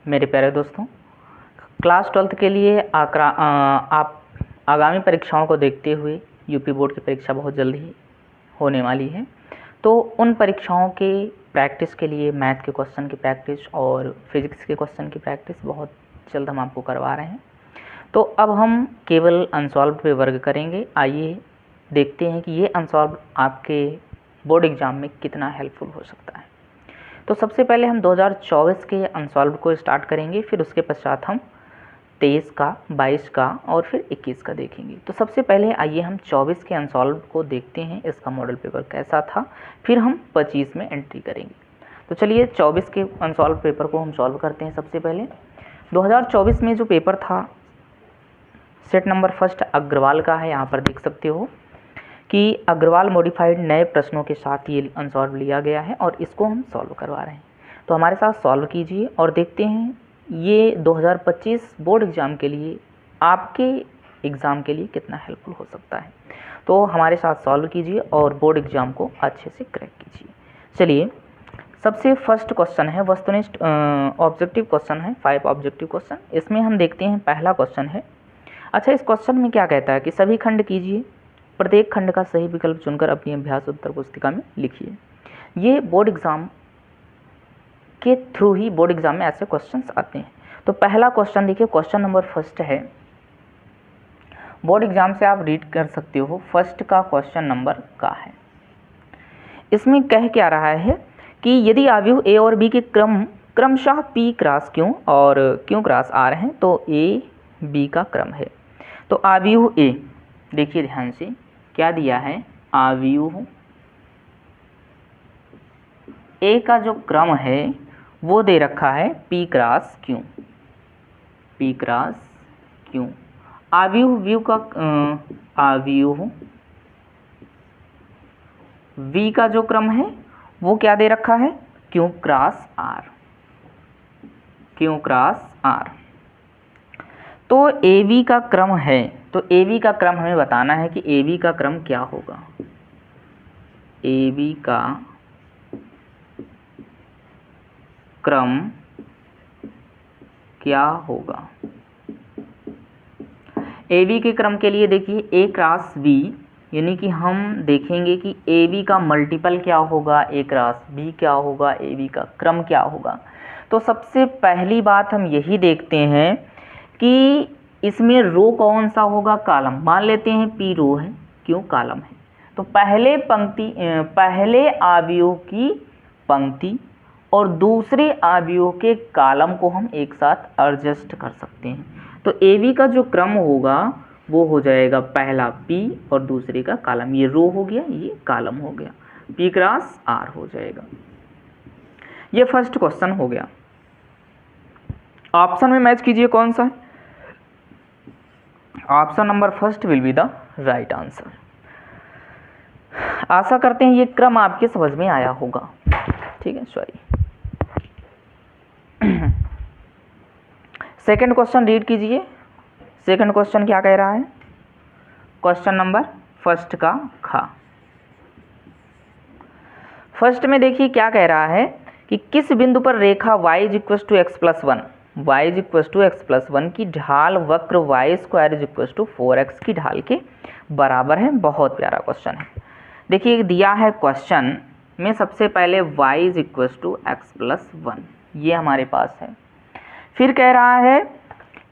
मेरे प्यारे दोस्तों, क्लास 12th के लिए आप आगामी परीक्षाओं को देखते हुए यूपी बोर्ड की परीक्षा बहुत जल्द ही होने वाली है। तो उन परीक्षाओं के प्रैक्टिस के लिए मैथ के क्वेश्चन की प्रैक्टिस और फिजिक्स के क्वेश्चन की प्रैक्टिस बहुत जल्द हम आपको करवा रहे हैं। तो अब हम केवल अनसॉल्व्ड पे वर्क करेंगे। आइए देखते हैं कि ये अनसॉल्व्ड आपके बोर्ड एग्ज़ाम में कितना हेल्पफुल हो सकता है। तो सबसे पहले हम 2024 के अनसॉल्व्ड को स्टार्ट करेंगे, फिर उसके पश्चात हम 23 का, 22 का और फिर 21 का देखेंगे। तो सबसे पहले आइए हम 24 के अनसॉल्व्ड को देखते हैं, इसका मॉडल पेपर कैसा था, फिर हम 25 में एंट्री करेंगे। तो चलिए 24 के अनसॉल्व पेपर को हम सॉल्व करते हैं। सबसे पहले 2024 में जो पेपर था सेट नंबर फर्स्ट अग्रवाल का है। यहाँ पर देख सकते हो कि अग्रवाल मॉडिफाइड नए प्रश्नों के साथ ये अनसॉल्व लिया गया है और इसको हम सॉल्व करवा रहे हैं। तो हमारे साथ सॉल्व कीजिए और देखते हैं ये 2025 बोर्ड एग्ज़ाम के लिए, आपके एग्ज़ाम के लिए कितना हेल्पफुल हो सकता है। तो हमारे साथ सॉल्व कीजिए और बोर्ड एग्ज़ाम को अच्छे से क्रैक कीजिए। चलिए, सबसे फर्स्ट क्वेश्चन है वस्तुनिष्ठ ऑब्जेक्टिव क्वेश्चन है, 5 ऑब्जेक्टिव क्वेश्चन। इसमें हम देखते हैं पहला क्वेश्चन है। अच्छा, इस क्वेश्चन में क्या कहता है कि सभी खंड कीजिए, प्रत्येक खंड का सही विकल्प चुनकर अपनी अभ्यास उत्तर पुस्तिका में लिखिए। ये बोर्ड एग्ज़ाम के थ्रू ही बोर्ड एग्ज़ाम में ऐसे क्वेश्चंस आते हैं। तो पहला क्वेश्चन देखिए, क्वेश्चन नंबर फर्स्ट है, बोर्ड एग्ज़ाम से आप रीड कर सकते हो, फर्स्ट का क्वेश्चन नंबर का है। इसमें कह क्या रहा है कि यदि आव्यूह ए और बी के क्रमशः पी क्रॉस क्यू और क्यू क्रॉस आर हैं तो ए बी का क्रम है। तो आव्यूह ए, देखिए ध्यान से क्या दिया है, आव्यूह ए का जो क्रम है वो दे रखा है P cross Q, P cross Q. आव्यूह वी का जो क्रम है वो क्या दे रखा है, Q cross R, Q cross R. तो ए बी का क्रम है, तो ए बी का क्रम हमें बताना है कि ए बी का क्रम क्या होगा। ए बी का क्रम क्या होगा। ए बी के क्रम के लिए देखिए ए क्रॉस बी, यानी कि हम देखेंगे कि ए बी का मल्टीपल क्या होगा, ए क्रॉस बी क्या होगा, ए बी का क्रम क्या होगा। तो सबसे पहली बात हम यही देखते हैं कि इसमें रो कौन सा होगा, कॉलम। मान लेते हैं पी रो है, क्यों कॉलम है। तो पहले आव्यूह की पंक्ति और दूसरे आव्यूह के कॉलम को हम एक साथ एडजस्ट कर सकते हैं। तो ए बी का जो क्रम होगा वो हो जाएगा पहला पी और दूसरे का कॉलम, ये रो हो गया, ये कॉलम हो गया, पी क्रॉस आर हो जाएगा। ये फर्स्ट क्वेश्चन हो गया। ऑप्शन में मैच कीजिए कौन सा है। Option number first will be the right answer. आशा करते हैं ये क्रम आपके समझ में आया होगा। ठीक है, सॉरी। सेकंड क्वेश्चन रीड कीजिए। सेकंड क्वेश्चन क्या कह रहा है, क्वेश्चन नंबर फर्स्ट का खा। फर्स्ट में देखिए क्या कह रहा है कि किस बिंदु पर रेखा y = x+1, y = x+1 की ढाल वक्र y² = 4x की ढाल के बराबर है। बहुत प्यारा क्वेश्चन है। देखिए दिया है क्वेश्चन में सबसे पहले y = x+1, ये हमारे पास है। फिर कह रहा है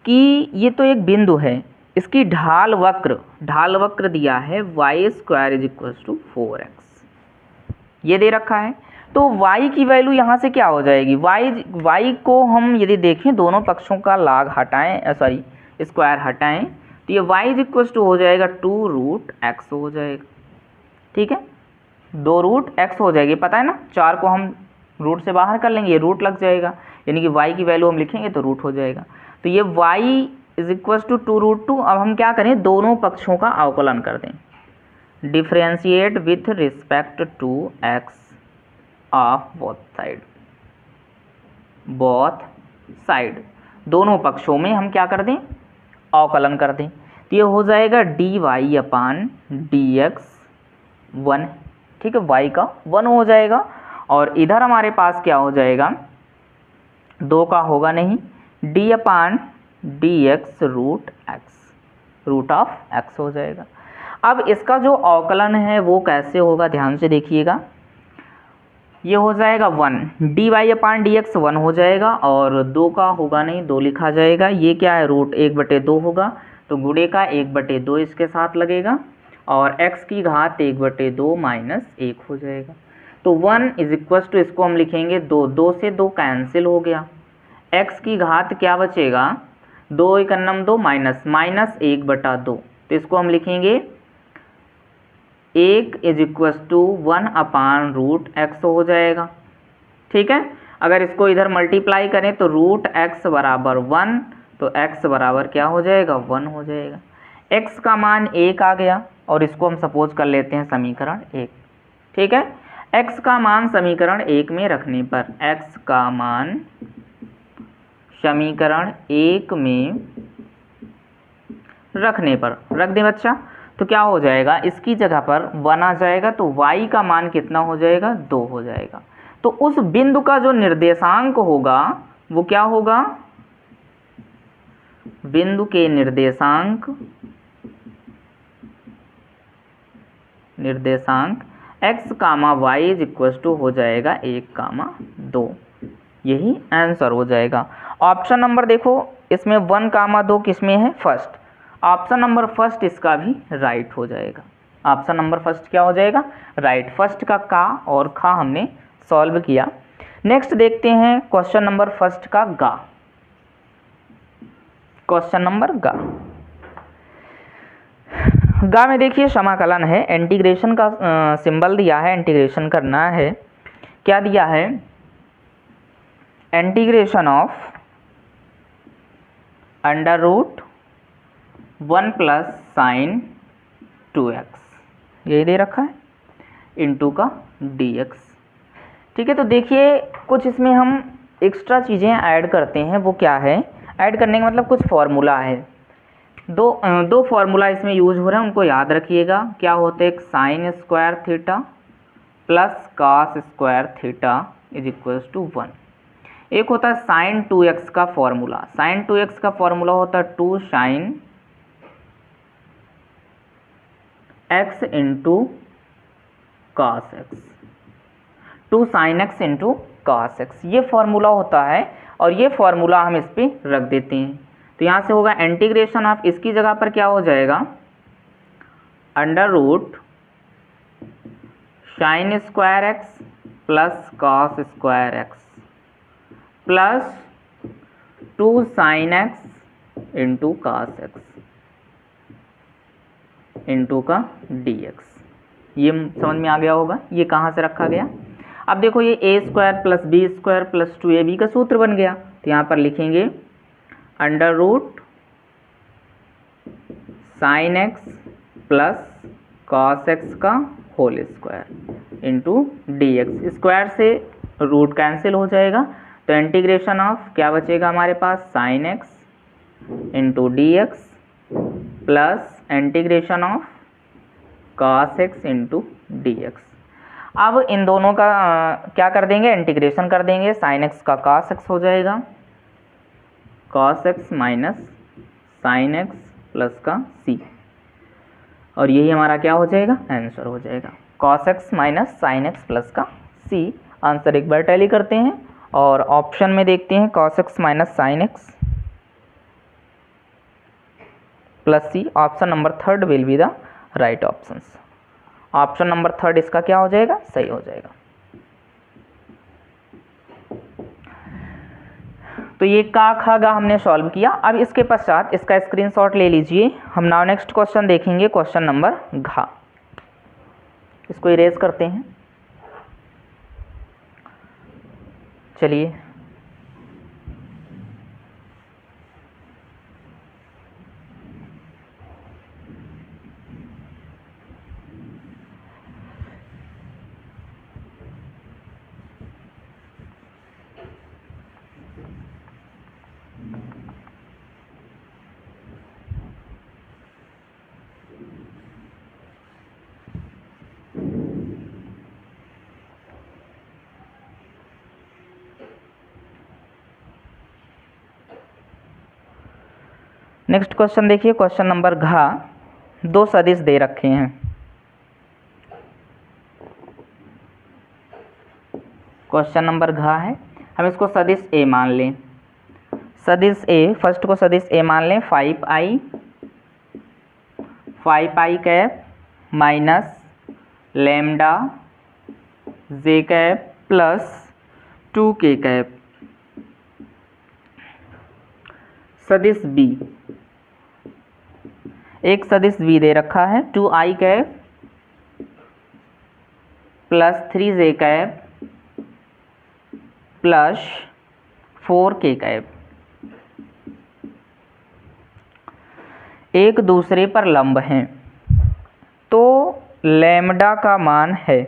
कि ये तो एक बिंदु है, इसकी ढाल वक्र दिया है y² = 4x, ये दे रखा है। तो y की वैल्यू यहाँ से क्या हो जाएगी, y को हम यदि देखें दोनों पक्षों का लाग हटाएं, स्क्वायर हटाएं, तो ये y हो जाएगा 2√x हो जाएगा। ठीक है, 2√x हो जाएगी, पता है ना, 4 को हम रूट से बाहर कर लेंगे, ये रूट लग जाएगा, यानी कि y की वैल्यू हम लिखेंगे तो रूट हो जाएगा। तो ये y = 2√2। अब हम क्या करें, दोनों पक्षों का अवकलन कर दें, differentiate with respect to x of both side, दोनों पक्षों में हम क्या कर दें, अवकलन कर दें। तो ये हो जाएगा dy/dx 1, ठीक है, y का 1 हो जाएगा। और इधर हमारे पास क्या हो जाएगा, 2 का होगा नहीं, d upon d x root of x हो जाएगा। अब इसका जो अवकलन है वो कैसे होगा, ध्यान से देखिएगा। ये हो जाएगा 1, डी वाई अपान डी एक्स 1 हो जाएगा, और 2 का होगा नहीं, 2 लिखा जाएगा। ये क्या है, रूट 1/2 होगा, तो गुणे का 1/2 इसके साथ लगेगा, और x की घात 1/2 माइनस 1 हो जाएगा। तो 1 इज इक्वल टू, इसको हम लिखेंगे 2, 2 से 2 कैंसिल हो गया, x की घात क्या बचेगा, 2 × 2 माइनस 1/2, तो इसको हम लिखेंगे 1 is equal to 1 upon root x हो जाएगा। ठीक है, अगर इसको इधर मल्टीप्लाई करें तो रूट एक्स बराबर 1, तो x बराबर क्या हो जाएगा, 1 हो जाएगा। x का मान 1 आ गया, और इसको हम सपोज कर लेते हैं समीकरण 1। ठीक है, x का मान समीकरण 1 में रखने पर, x का मान समीकरण 1 में रखने पर, रख दें बच्चा, तो क्या हो जाएगा, इसकी जगह पर 1 आ जाएगा, तो y का मान कितना हो जाएगा, 2 हो जाएगा। तो उस बिंदु का जो निर्देशांक होगा वो क्या होगा, बिंदु के निर्देशांक x, y is equal to हो जाएगा 1, 2। यही आंसर हो जाएगा। ऑप्शन नंबर देखो, इसमें 1, 2 किसमें है, फर्स्ट। ऑप्शन नंबर फर्स्ट इसका भी राइट हो जाएगा। ऑप्शन नंबर फर्स्ट क्या हो जाएगा, राइट। फर्स्ट का और खा हमने सॉल्व किया। नेक्स्ट देखते हैं क्वेश्चन नंबर फर्स्ट का गा। क्वेश्चन नंबर गा में देखिए समाकलन है, इंटीग्रेशन का सिंबल दिया है, इंटीग्रेशन करना है। क्या दिया है, integration of under root 1 plus sine 2x, यही दे रखा है, इंटू का dx। ठीक है, तो देखिए कुछ इसमें हम एक्स्ट्रा चीज़ें ऐड करते हैं। वो क्या है, ऐड करने का मतलब कुछ फॉर्मूला है। दो फार्मूला इसमें यूज हो रहे हैं, उनको याद रखिएगा। क्या होते हैं, sine square theta plus cos square theta is equals to 1। एक होता है साइन 2x का फॉर्मूला। साइन 2x का फॉर्मूला होता है 2 sine x into cos x, 2 sine x into cos x, ये फॉर्मूला होता है। और ये फॉर्मूला हम इस पर रख देते हैं, तो यहाँ से होगा इंटीग्रेशन ऑफ, इसकी जगह पर क्या हो जाएगा, under root sine square x plus cos square x plus 2 sine x into cos x into का dx। ये समझ में आ गया होगा, ये कहाँ से रखा गया। अब देखो ये a square plus B square plus 2ab का सूत्र बन गया, तो यहाँ पर लिखेंगे under root sine X plus cos X का whole square into dx। Square से रूट कैंसिल हो जाएगा, तो इंटीग्रेशन ऑफ क्या बचेगा हमारे पास, sine x into dx plus integration of cos x into dx। अब इन दोनों का क्या कर देंगे, इंटीग्रेशन कर देंगे। साइन एक्स का कॉस एक्स हो जाएगा, cos x minus sign X plus का c, और यही हमारा क्या हो जाएगा, आंसर हो जाएगा। Cos x minus sign X plus का c। आंसर एक बार टैली करते हैं और ऑप्शन में देखते हैं cos x minus sign X plus c। Option number third will be the right option. Option number third इसका क्या हो जाएगा, सही हो जाएगा। तो ये का खा गा हमने सॉल्व किया। अब इसके पश्चात इसका स्क्रीनशॉट ले लीजिए। हम नाउ नेक्स्ट क्वेश्चन देखेंगे, क्वेश्चन नंबर घा। इसको इरेज करते हैं। चलिए नेक्स्ट क्वेश्चन देखिए, क्वेश्चन नंबर घ, दो सदिश दे रखे हैं। क्वेश्चन नंबर घ है, हम इसको सदिश ए मान लें। सदिश ए, फर्स्ट को सदिश ए मान लें, 5i cap minus lambda J cap plus 2k cap. सदिश बी, एक सदिश बी दे रखा है, 2i cap plus 3j cap plus 4k cap. एक दूसरे पर लंब हैं, तो लैम्डा का मान है,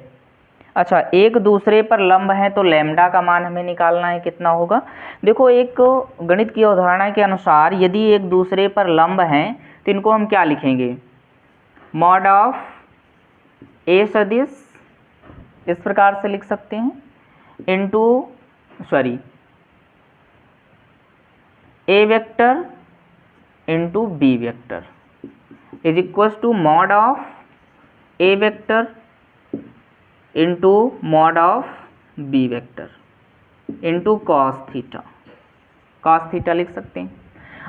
अच्छा एक दूसरे पर लंब हैं तो लैम्डा का मान हमें निकालना है, कितना होगा। देखो एक गणित की अवधारणा के अनुसार यदि एक दूसरे पर लंब हैं तो इनको हम क्या लिखेंगे, मॉड ऑफ ए सदिश, इस प्रकार से लिख सकते हैं, A vector into B vector is equals to mod of A vector into mod of B vector into cos theta लिख सकते हैं।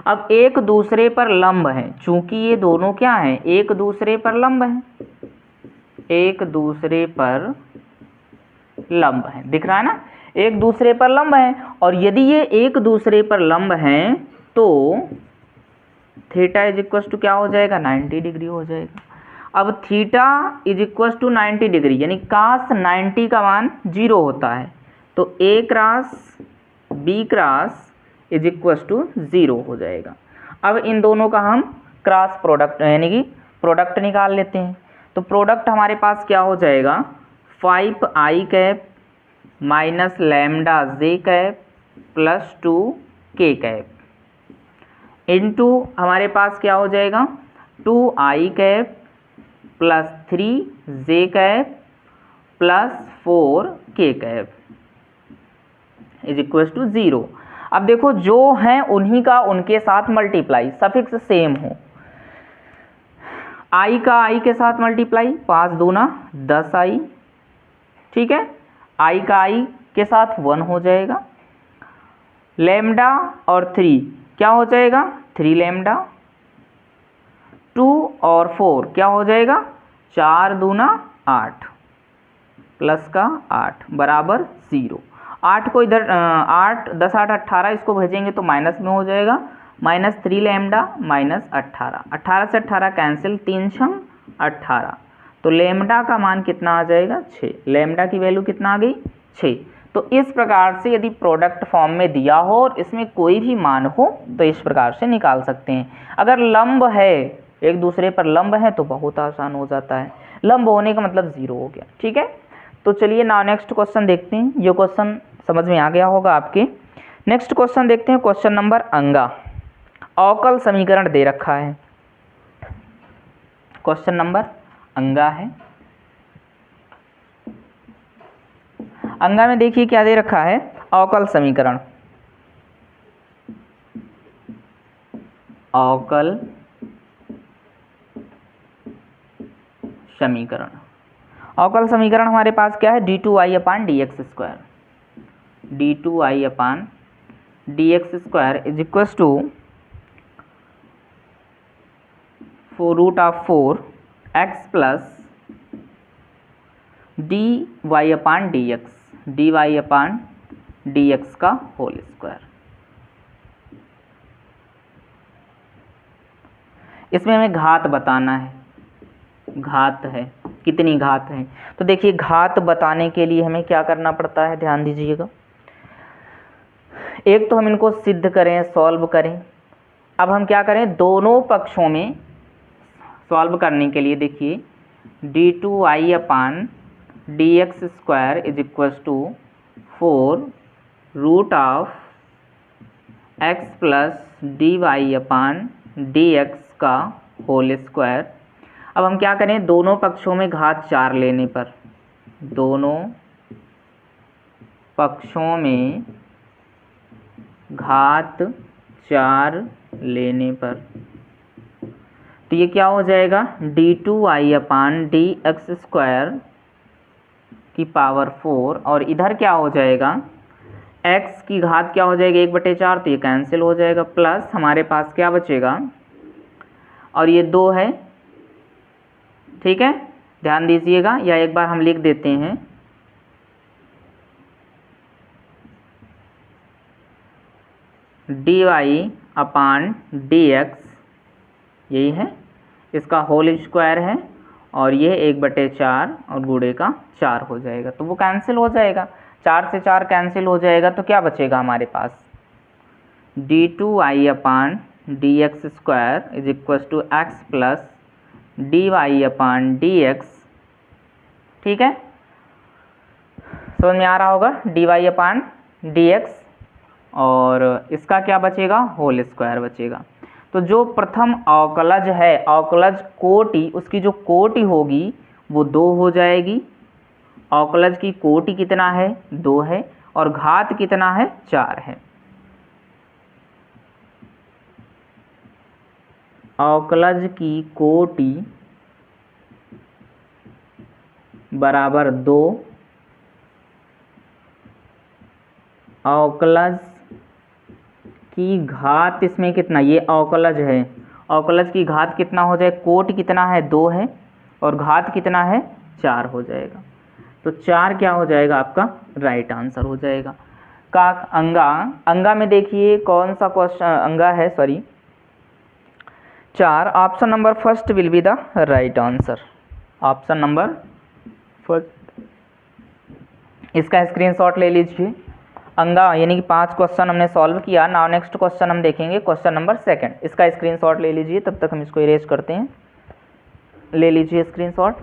अब एक दूसरे पर लंब हैं, चूंकि ये दोनों क्या हैं, एक दूसरे पर लंब हैं, एक दूसरे पर लंब हैं, दिख रहा है ना, एक दूसरे पर लंब हैं, और यदि ये एक दूसरे पर लंब हैं तो थीटा इज इक्वल्स टू क्या हो जाएगा, 90 डिग्री हो जाएगा। अब theta is equals to 90 degree, यानी कास 90 का मान 0 होता है, तो a cross b cross is equals to 0 हो जाएगा। अब इन दोनों का हम क्रॉस प्रोडक्ट यानी कि प्रोडक्ट निकाल लेते हैं, तो प्रोडक्ट हमारे पास क्या हो जाएगा, 5i cap minus lambda J cap plus 2k cap into हमारे पास क्या हो जाएगा, 2i cap plus 3j cap plus 4k cap is equal to 0। अब देखो जो हैं उन्हीं का उनके साथ मल्टीप्लाई, सफिक्स सेम हो, i का i के साथ मल्टीप्लाई, 5 दूना 10i, ठीक है, i का i के साथ 1 हो जाएगा, लैम्डा और 3 क्या हो जाएगा, 3 लैम्डा, 2 और 4 क्या हो जाएगा, 4 दूना 8 प्लस का 8 बराबर 0। 8 को इधर 8 10 8 18, इसको भेजेंगे तो माइनस में हो जाएगा, माइनस 3 लैम्डा माइनस 18, 18 से 18 कैंसिल, 3 छंग 18, तो लैम्डा का मान कितना आ जाएगा, 6, लैम्डा की वैल्यू कितना आ गई, 6। तो इस प्रकार से यदि प्रोडक्ट फॉर्म में दिया हो और इसमें कोई भी मान हो तो इस प्रकार से निकाल सकते हैं। अगर लंब है, एक दूसरे पर लंब है तो बहुत आसान हो जाता है, लंब होने का मतलब 0 हो गया, ठीक है। तो चलिए ना नेक्स्ट क्वेश्चन देखते हैं, ये क्वेश्चन समझ में आ गया होगा आपके। नेक्स्ट क्वेश्चन देखते हैं, क्वेश्चन नंबर अंगा, अवकल समीकरण दे रखा है, क्वेश्चन नंबर अंगा है। अंगा में देखिए क्या दे रखा है, अवकल समीकरण, अवकल समीकरण, अवकल समीकरण हमारे पास क्या है, d2i upon dx square, d2i upon dx square is equals to 4√4x plus dy upon dx का होल स्क्वायर। इसमें हमें घात बताना है, घात है, कितनी घात है, तो देखिए घात बताने के लिए हमें क्या करना पड़ता है, ध्यान दीजिएगा। एक तो हम इनको सिद्ध करें, सॉल्व करें। अब हम क्या करें, दोनों पक्षों में सॉल्व करने के लिए देखिए d2i upon dx square is equals to 4√x plus dy upon dx का होल स्क्वायर। अब हम क्या करें, दोनों पक्षों में घात 4 लेने पर, दोनों पक्षों में घात 4 लेने पर तो ये क्या हो जाएगा, d2i/dx² की पावर 4, और इधर क्या हो जाएगा, x की घात क्या हो जाएगी 1/4, तो ये कैंसिल हो जाएगा, प्लस हमारे पास क्या बचेगा, और ये 2 है, ठीक है, ध्यान दीजिएगा, या एक बार हम लिख देते हैं, dy/dx यही है, इसका होल स्क्वायर है, और ये 1/4 और गुणे का 4 हो जाएगा, तो वो कैंसिल हो जाएगा, 4 से 4 कैंसिल हो जाएगा, तो क्या बचेगा हमारे पास, d2i/dx² = x प्लस dy/dx, ठीक है, समझ में आ रहा होगा, dy/dx, और इसका क्या बचेगा, होल स्क्वायर बचेगा। तो जो प्रथम अवकलज है, अवकलज कोटि, उसकी जो कोटि होगी वो 2 हो जाएगी, अवकलज की कोटि कितना है, 2 है, और घात कितना है, 4 है। अवकलज की कोटि बराबर 2, अवकलज की घात इसमें कितना, ये अवकलज है, अवकलज की घात कितना हो जाए, कोटि कितना है, 2 है, और घात कितना है, 4 हो जाएगा, तो 4 क्या हो जाएगा आपका राइट आंसर हो जाएगा। काक अंगा, अंगा में देखिए कौन सा क्वेश्चन अंगा है, sorry 4, option number first will be the right answer, option number first, इसका स्क्रीनशॉट ले लीजिए। अंगा यानी कि 5 क्वेश्चन हमने सॉल्व किया। नाउ नेक्स्ट क्वेश्चन हम देखेंगे क्वेश्चन नंबर 2, इसका स्क्रीनशॉट ले लीजिए, तब तक हम इसको इरेज करते हैं, ले लीजिए स्क्रीनशॉट।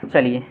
चलिए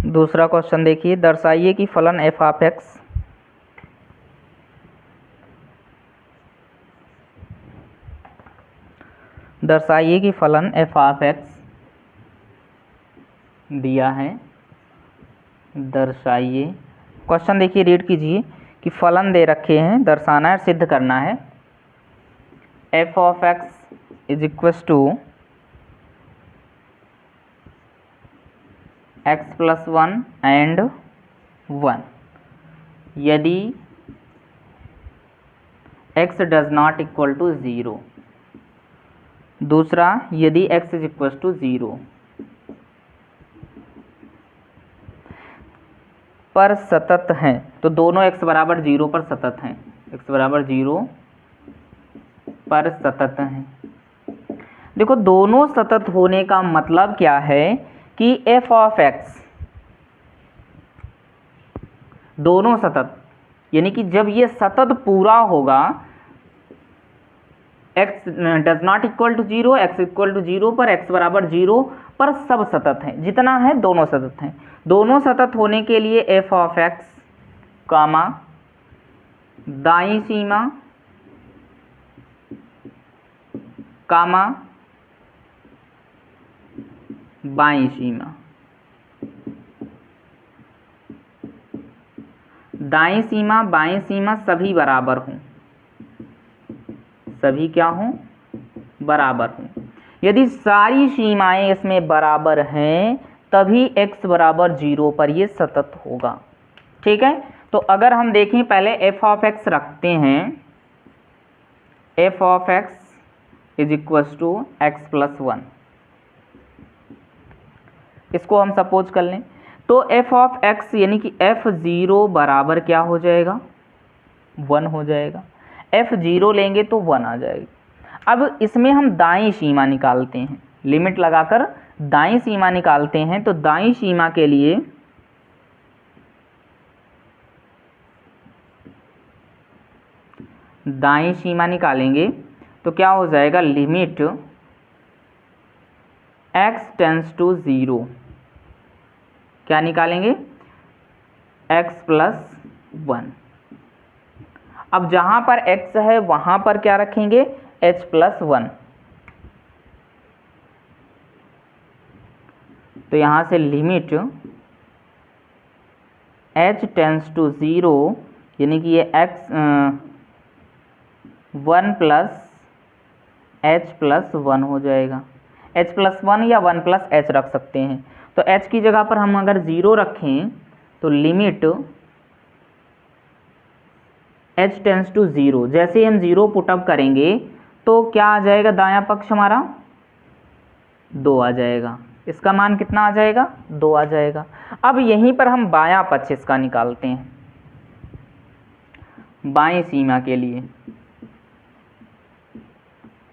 दूसरा क्वेश्चन देखिए, दर्शाइए कि फलन f ऑफ x दर्शाइए कि फलन f ऑफ x दिया है, दर्शाइए, क्वेश्चन देखिए रीड कीजिए कि फलन दे रखे हैं, दर्शाना है, सिद्ध करना है, f of x = x + 1 and 1 यदि x does not equal to 0, दूसरा यदि x is equal to 0 पर सतत हैं, तो दोनों x बराबर 0 पर सतत हैं, x बराबर 0 पर सतत हैं। देखो दोनों सतत होने का मतलब क्या है कि f ऑफ x दोनों सतत, यानी कि जब ये सतत पूरा होगा, x does not equal to 0, x equal to 0 पर x बराबर 0 पर सब सतत हैं, जितना है दोनों सतत हैं। दोनों सतत होने के लिए f ऑफ x कामा दाईं सीमा कामा बाईं सीमा, दाईं सीमा बाईं सीमा सभी बराबर हों, सभी क्या हों, बराबर हों। यदि सारी सीमाएं इसमें बराबर हैं तभी x बराबर 0 पर ये सतत होगा, ठीक है। तो अगर हम देखें पहले एफ ऑफ एक्स रखते हैं, F of x is equals to x plus 1, इसको हम सपोज कर लें। तो एफ ऑफ एक्स यानी कि एफ ज़ीरो बराबर क्या हो जाएगा, 1 हो जाएगा। एफ ज़ीरो लेंगे तो 1 आ जाएगा। अब इसमें हम दाईं सीमा निकालते हैं, लिमिट लगाकर दाईं सीमा निकालते हैं। तो दाईं सीमा के लिए दाईं सीमा निकालेंगे तो क्या हो जाएगा, लिमिट x टेंस टू 0, क्या निकालेंगे, x प्लस 1। अब जहां पर x है वहां पर क्या रखेंगे, h प्लस 1। तो यहां से लिमिट h टेंस टू 0 यानी कि ये x 1 प्लस h प्लस 1 हो जाएगा। h प्लस 1 या 1 प्लस h रख सकते हैं। तो h की जगह पर हम अगर 0 रखें तो लिमिट h टेंस टू 0, जैसे हम 0 पुटअप करेंगे तो क्या आ जाएगा, दायां पक्ष हमारा 2 आ जाएगा। इसका मान कितना आ जाएगा, 2 आ जाएगा। अब यहीं पर हम बायां पक्ष इसका निकालते हैं, बाईं सीमा के लिए,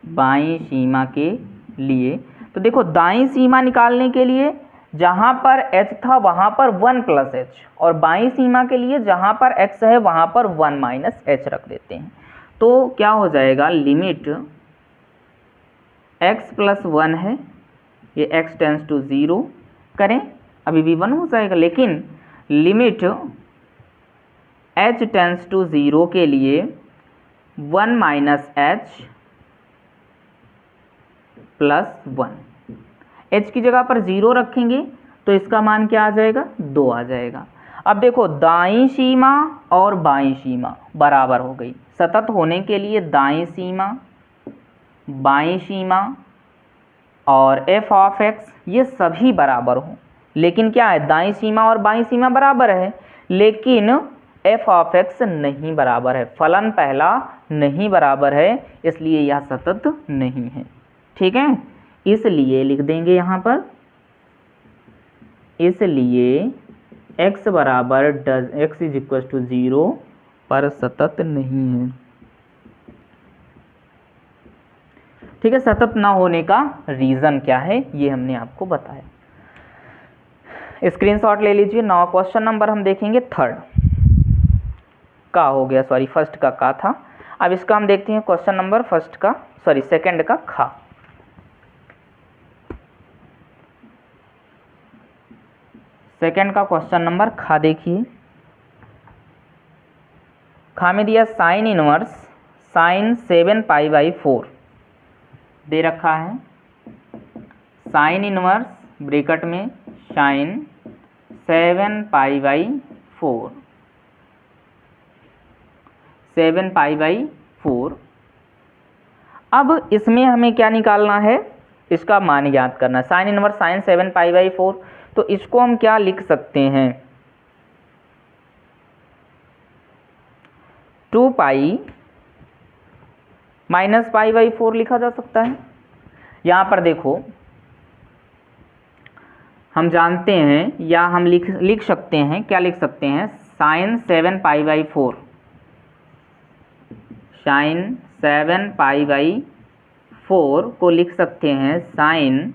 बाईं सीमा के लिए। तो देखो दाईं सीमा निकालने के लिए जहां पर h था वहां पर 1 प्लस h, और बाईं सीमा के लिए जहां पर x है वहां पर 1 माइनस h रख देते हैं। तो क्या हो जाएगा, लिमिट x प्लस 1 है, ये x टेंस टू 0 करें अभी भी 1 हो जाएगा, लेकिन लिमिट h टेंस टू 0 के लिए 1 माइनस h प्लस 1, h की जगह पर 0 रखेंगे तो इसका मान क्या आ जाएगा, 2 आ जाएगा। अब देखो दाईं सीमा और बाईं सीमा बराबर हो गई। सतत होने के लिए दाईं सीमा, बाईं सीमा और f ऑफ x ये सभी बराबर हों, लेकिन क्या है, दाईं सीमा और बाईं सीमा बराबर है लेकिन f ऑफ x नहीं बराबर है, फलन पहला नहीं बराबर है, इसलिए यह सतत नहीं है। ठीक है, इसलिए लिख देंगे यहाँ पर, इसलिए x बराबर x इज इक्वल टू 0 पर सतत नहीं है। ठीक है, सतत ना होने का रीज़न क्या है ये हमने आपको बताया। स्क्रीनशॉट ले लीजिए। नौ क्वेश्चन नंबर हम देखेंगे थर्ड का हो गया, सॉरी फर्स्ट का था। अब इसका हम देखते हैं क्वेश्चन नंबर सेकंड का खा। सेकंड का क्वेश्चन नंबर खा देखिए। खा में दिया sine inverse sine 7 pi by 4 दे रखा है। साइन इनवर्स ब्रैकेट में sine 7 pi by 4, 7 pi by 4। अब इसमें हमें क्या निकालना है, इसका मान ज्ञात करना है। Sine inverse sine 7 pi by 4, तो इसको हम क्या लिख सकते हैं, 2 पाई माइनस पाई बाई 4 लिखा जा सकता है। यहाँ पर देखो हम जानते हैं, या हम लिख सकते हैं, क्या लिख सकते हैं, sine 7 pi by 4, sine 7 pi by 4 को लिख सकते हैं sine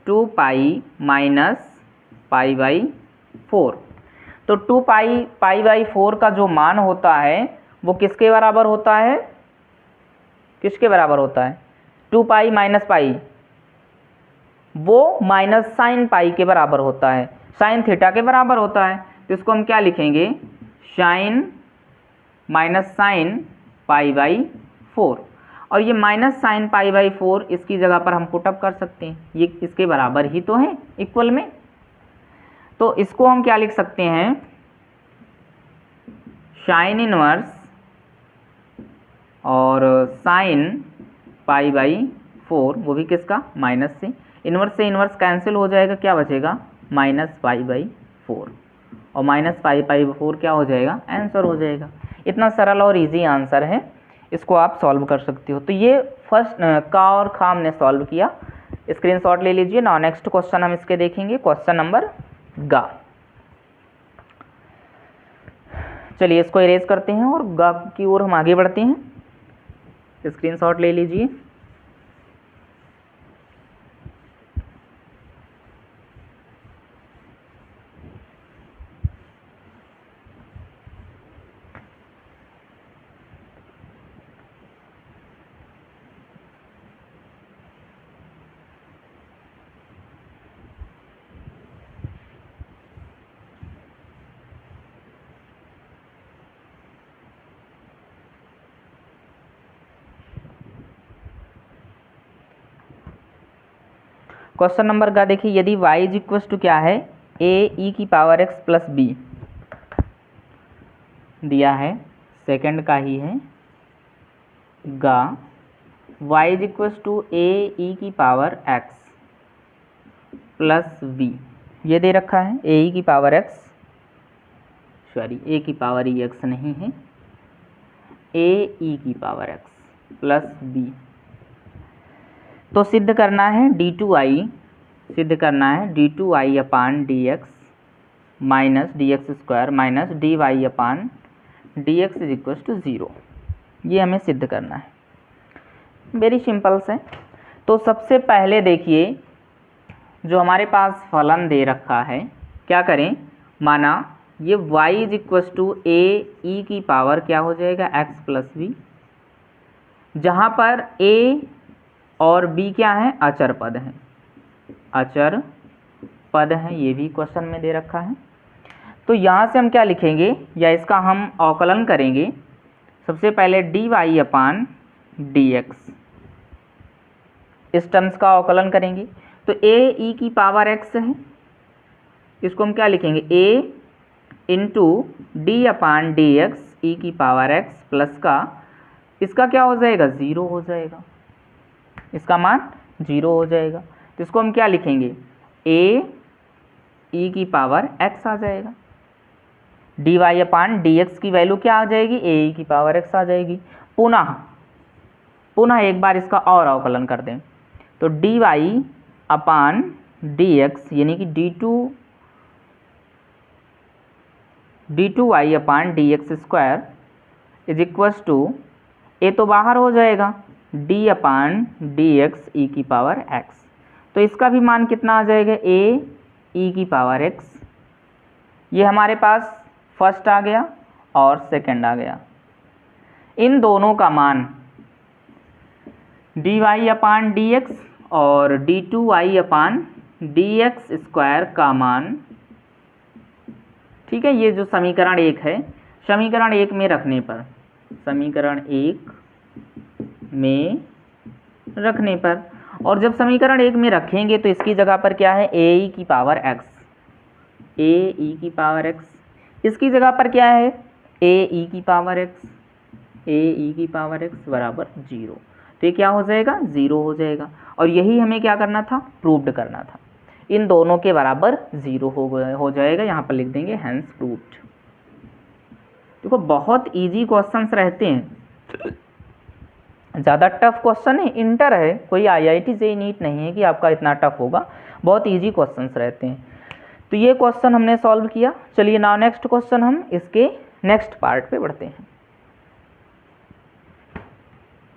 2 pi minus pi by 4। तो 2 पाई बाई 4 का जो मान होता है वो किसके बराबर होता है, किसके बराबर होता है, 2 पाई माइनस पाई, वो माइनस साइन पाई के बराबर होता है, साइन थीटा के बराबर होता है। तो इसको हम क्या लिखेंगे, sine minus sine pi by 4, और ये माइनस साइन पाई बाई 4 इसकी जगह पर हम पुटअप कर सकते हैं, ये इसके बराबर ही तो है इक्वल में। तो इसको हम क्या लिख सकते हैं, साइन इनवर्स और साइन पाई बाई 4, वो भी किसका, माइनस से। इनवर्स से इनवर्स कैंसिल हो जाएगा, क्या बचेगा, माइनस पाई बाई 4, और -5/4 क्या हो जाएगा, आंसर हो जाएगा। इतना सरल और इजी आंसर है, इसको आप सॉल्व कर सकते हो। तो ये फर्स्ट का और खा हमने सॉल्व किया, स्क्रीनशॉट ले लीजिए। नाउ नेक्स्ट क्वेश्चन हम इसके देखेंगे, क्वेश्चन नंबर गा। चलिए इसको इरेज करते हैं और गा की ओर हम आगे बढ़ते हैं। स्क्रीनशॉट ले लीजिए। क्वेश्चन नंबर का देखिए, यदि y इज इक्वल टू क्या है, ae⁻x प्लस b दिया है, सेकंड का ही है गा, y is equal to ae⁻x plus b, ये दे रखा है ae⁻x, सॉरी a⁻ex नहीं है, ae⁻x प्लस b। तो सिद्ध करना है d2i, सिद्ध करना है d2i upon dx minus dx² minus dy upon dx is equal to 0, ये हमें सिद्ध करना है। वेरी सिंपल से। तो सबसे पहले देखिए, जो हमारे पास फलन दे रखा है, क्या करें, माना ये y is equal to ae⁻ क्या हो जाएगा, x प्लस b, जहाँ पर a और b क्या है, अचर पद हैं, अचर पद हैं, ये भी क्वेश्चन में दे रखा है। तो यहाँ से हम क्या लिखेंगे, या इसका हम अवकलन करेंगे। सबसे पहले dy अपान dx, इस टर्म्स का अवकलन करेंगे। तो ae⁻x है, इसको हम क्या लिखेंगे, a into D upon dx e⁻x plus का, इसका क्या हो जाएगा, 0 हो जाएगा, इसका मान 0 हो जाएगा। तो इसको हम क्या लिखेंगे, ae⁻x आ जाएगा, dy अपान dx की वैल्यू क्या आ जाएगी, ae⁻x आ जाएगी। पुनः एक बार इसका और अवकलन कर दें, तो dy अपान dx यानी कि d2y upon dx² is equals to, a तो बाहर हो जाएगा, d अपान dx e⁻x, तो इसका भी मान कितना आ जाएगा, ae⁻x, ये हमारे पास फर्स्ट आ गया और सेकंड आ गया। इन दोनों का मान dy अपान dx और d2y अपान dx² का मान, ठीक है, ये जो समीकरण 1 है, समीकरण 1 में रखने पर, समीकरण 1 में रखने पर, और जब समीकरण 1 में रखेंगे तो इसकी जगह पर क्या है, ae⁻x, ae⁻x, इसकी जगह पर क्या है, ae⁻x, ae⁻x बराबर 0, तो ये क्या हो जाएगा, 0 हो जाएगा। और यही हमें क्या करना था, प्रूव्ड करना था, इन दोनों के बराबर 0 हो जाएगा, यहाँ पर लिख देंगे हेंस प्रूव्ड। देखो बहुत इजी क्वेश्चंस रहते हैं, ज़्यादा टफ क्वेश्चन है, इंटर है, कोई IIT JEE नीट नहीं है कि आपका इतना टफ होगा, बहुत इजी क्वेश्चंस रहते हैं। तो ये क्वेश्चन हमने सॉल्व किया। चलिए नाउ नेक्स्ट क्वेश्चन, हम इसके नेक्स्ट पार्ट पे बढ़ते हैं।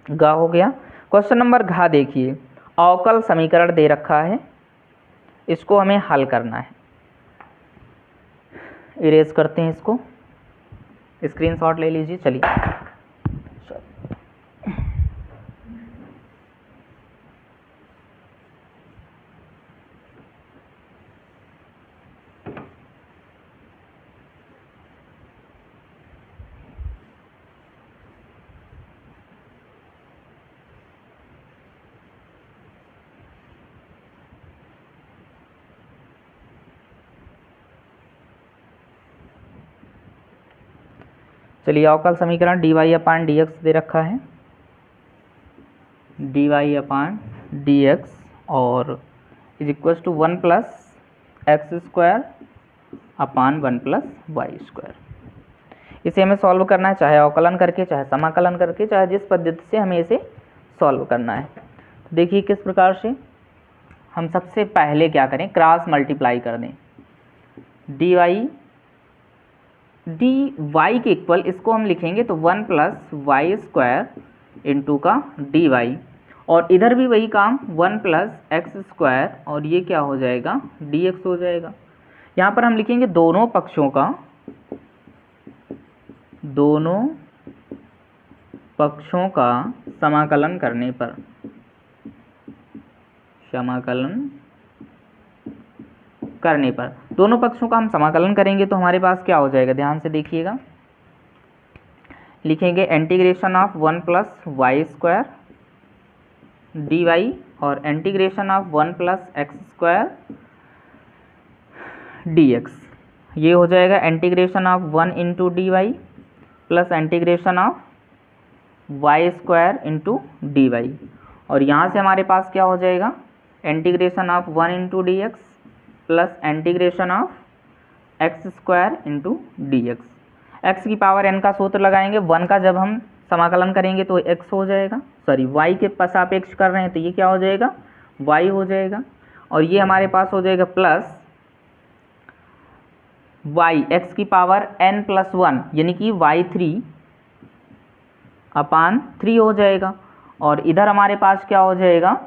गा हो गया। क्वेश्चन नंबर घा देखिए, अवकल समीकरण दे रखा है, इसको हमें हल करना है। इरेज करते हैं इसको, स्क्रीनशॉट ले लीजिए। चलिए चलिए अवकल समीकरण dy अपान dx दे रखा है, dy अपान dx और is equal to 1 plus x² upon 1 plus Y square. इसे हमें सॉल्व करना है, चाहे अवकलन करके, चाहे समाकलन करके, चाहे जिस पद्धति से हमें इसे सॉल्व करना है। तो देखिए किस प्रकार से हम सबसे पहले क्या करें, क्रॉस मल्टीप्लाई कर दें। डी वाई के इक्वल इसको हम लिखेंगे तो 1 प्लस वाई स्क्वायर इंटू का डी वाई, और इधर भी वही काम 1 प्लस एक्स स्क्वायर, और ये क्या हो जाएगा डी एक्स हो जाएगा। यहाँ पर हम लिखेंगे दोनों पक्षों का समाकलन करने पर, दोनों पक्षों का हम समाकलन करेंगे तो हमारे पास क्या हो जाएगा, ध्यान से देखिएगा। लिखेंगे integration of 1 plus Y square D Y और integration of 1 plus X square D X. ये हो जाएगा integration of 1 into D Y plus integration of Y square into D Y, और यहाँ से हमारे पास क्या हो जाएगा integration of 1 into D X plus integration of X square into D X. X की पावर n का सूत्र लगाएंगे, 1 का जब हम समाकलन करेंगे तो x हो जाएगा, सॉरी y के सापेक्ष कर रहे हैं तो ये क्या हो जाएगा y हो जाएगा, और ये हमारे पास हो जाएगा प्लस y x की पावर n प्लस 1 यानी कि y3 अपान 3 हो जाएगा, और इधर हमारे पास क्या हो जाएगा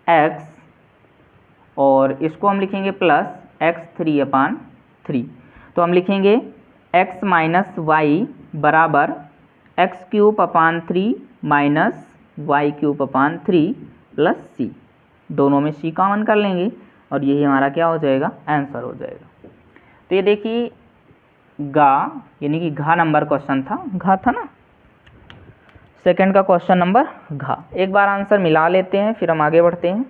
x, और इसको हम लिखेंगे प्लस x3 अपान 3। तो हम लिखेंगे x माइनस वाई बराबर x cube upon 3 minus y cube upon 3 plus c, दोनों में सी कॉमन कर लेंगे और यही हमारा क्या हो जाएगा आंसर हो जाएगा। तो ये देखिए गा यानी कि घा नंबर क्वेश्चन था, घा था ना, सेकंड का क्वेश्चन नंबर घा। एक बार आंसर मिला लेते हैं फिर हम आगे बढ़ते हैं।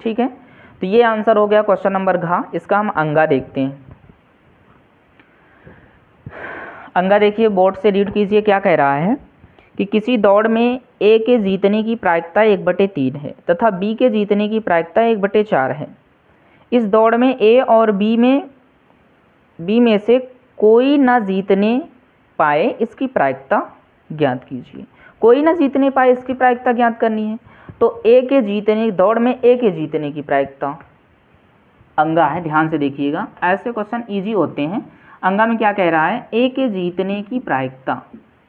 ठीक है, तो ये आंसर हो गया क्वेश्चन नंबर घा। इसका हम अंगा देखते हैं। अंगा देखिए, बोर्ड से रीड कीजिए क्या कह रहा है कि किसी दौड़ में ए के जीतने की प्रायिकता 1/3 है तथा बी के जीतने की प्रायिकता 1/4 है। इस दौड़ में ए और बी में से कोई ना जीतने पाए इसकी प्रायिकता ज्ञात कीजिए। कोई ना जीतने पाए इसकी प्रायिकता ज्ञात करनी है, तो दौड़ में ए के जीतने की प्रायिकता अंगा है, ध्यान से देखिएगा, ऐसे क्वेश्चन इजी होते हैं। अंगा में क्या कह रहा है, ए के जीतने की प्रायिकता,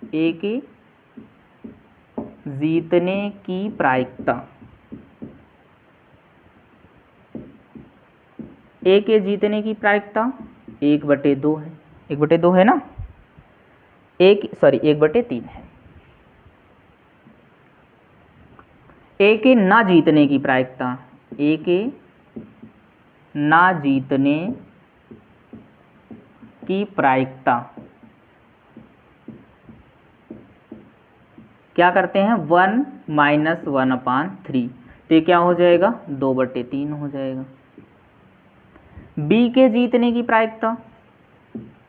ए के जीतने की प्रायिकता, ए के जीतने की प्रायिकता 1/2 है, 1/2 है ना, 1/3 है। ए के ना जीतने की प्रायिकता, ए के ना जीतने की प्रायिकता क्या करते हैं 1 माइनस 1/3, तो क्या हो जाएगा 2/3 हो जाएगा। बी के जीतने की प्रायिकता,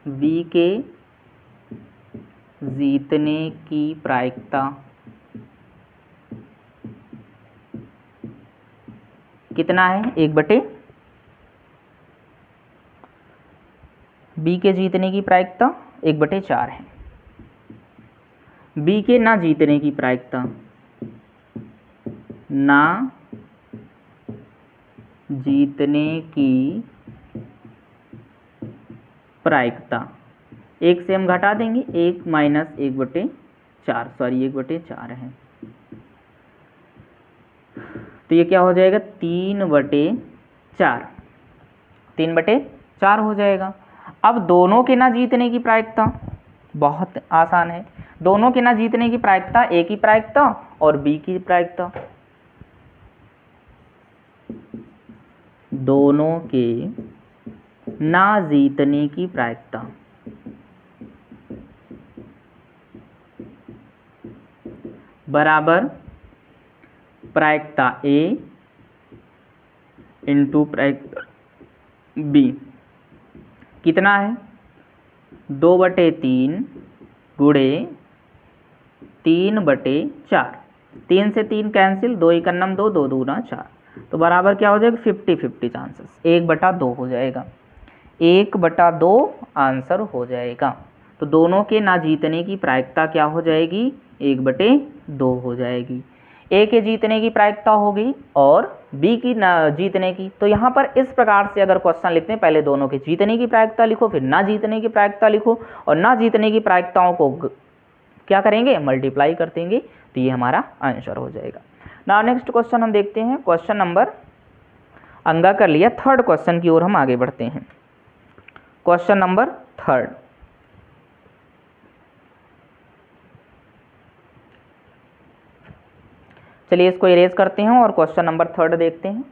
बी के जीतने की प्रायिकता कितना है 1/, बी के जीतने की प्रायिकता 1/4 है। बी के ना जीतने की प्रायिकता, ना जीतने की प्रायिकता 1 से हम घटा देंगे, 1 माइनस 1/4, सॉरी 1/4 है, तो ये क्या हो जाएगा 3/4, 3/4 हो जाएगा। अब दोनों के ना जीतने की प्रायिकता बहुत आसान है, दोनों के ना जीतने की प्रायिकता, ए की प्रायिकता और बी की प्रायिकता, दोनों के ना जीतने की प्रायिकता बराबर प्रायिकता ए इंटू प्रायिकता बी, कितना है 2/3 गुणे 3/4, 3 से 3 कैंसिल, 2 × 2 2 × 4, तो बराबर क्या हो जाएगा 50-50 चांसेस, 1/2 हो जाएगा, 1/2 आंसर हो जाएगा। तो दोनों के ना जीतने की प्रायिकता क्या हो जाएगी, 1/2 हो जाएगी। ए के जीतने की प्रायिकता होगी और बी की ना जीतने की। तो यहाँ पर इस प्रकार से अगर क्वेश्चन लिखते हैं, पहले दोनों के जीतने की प्रायिकता लिखो, फिर ना जीतने की प्रायिकता लिखो, और ना जीतने की प्रायिकताओं को क्या करेंगे, मल्टीप्लाई कर देंगे, तो ये हमारा आंसर हो जाएगा। नाउ नेक्स्ट क्वेश्चन हम देखते हैं, क्वेश्चन नंबर अंगा कर लिया, थर्ड क्वेश्चन की ओर हम आगे बढ़ते हैं। क्वेश्चन नंबर थर्ड, चलिए इसको इरेज करते हैं और क्वेश्चन नंबर थर्ड देखते हैं।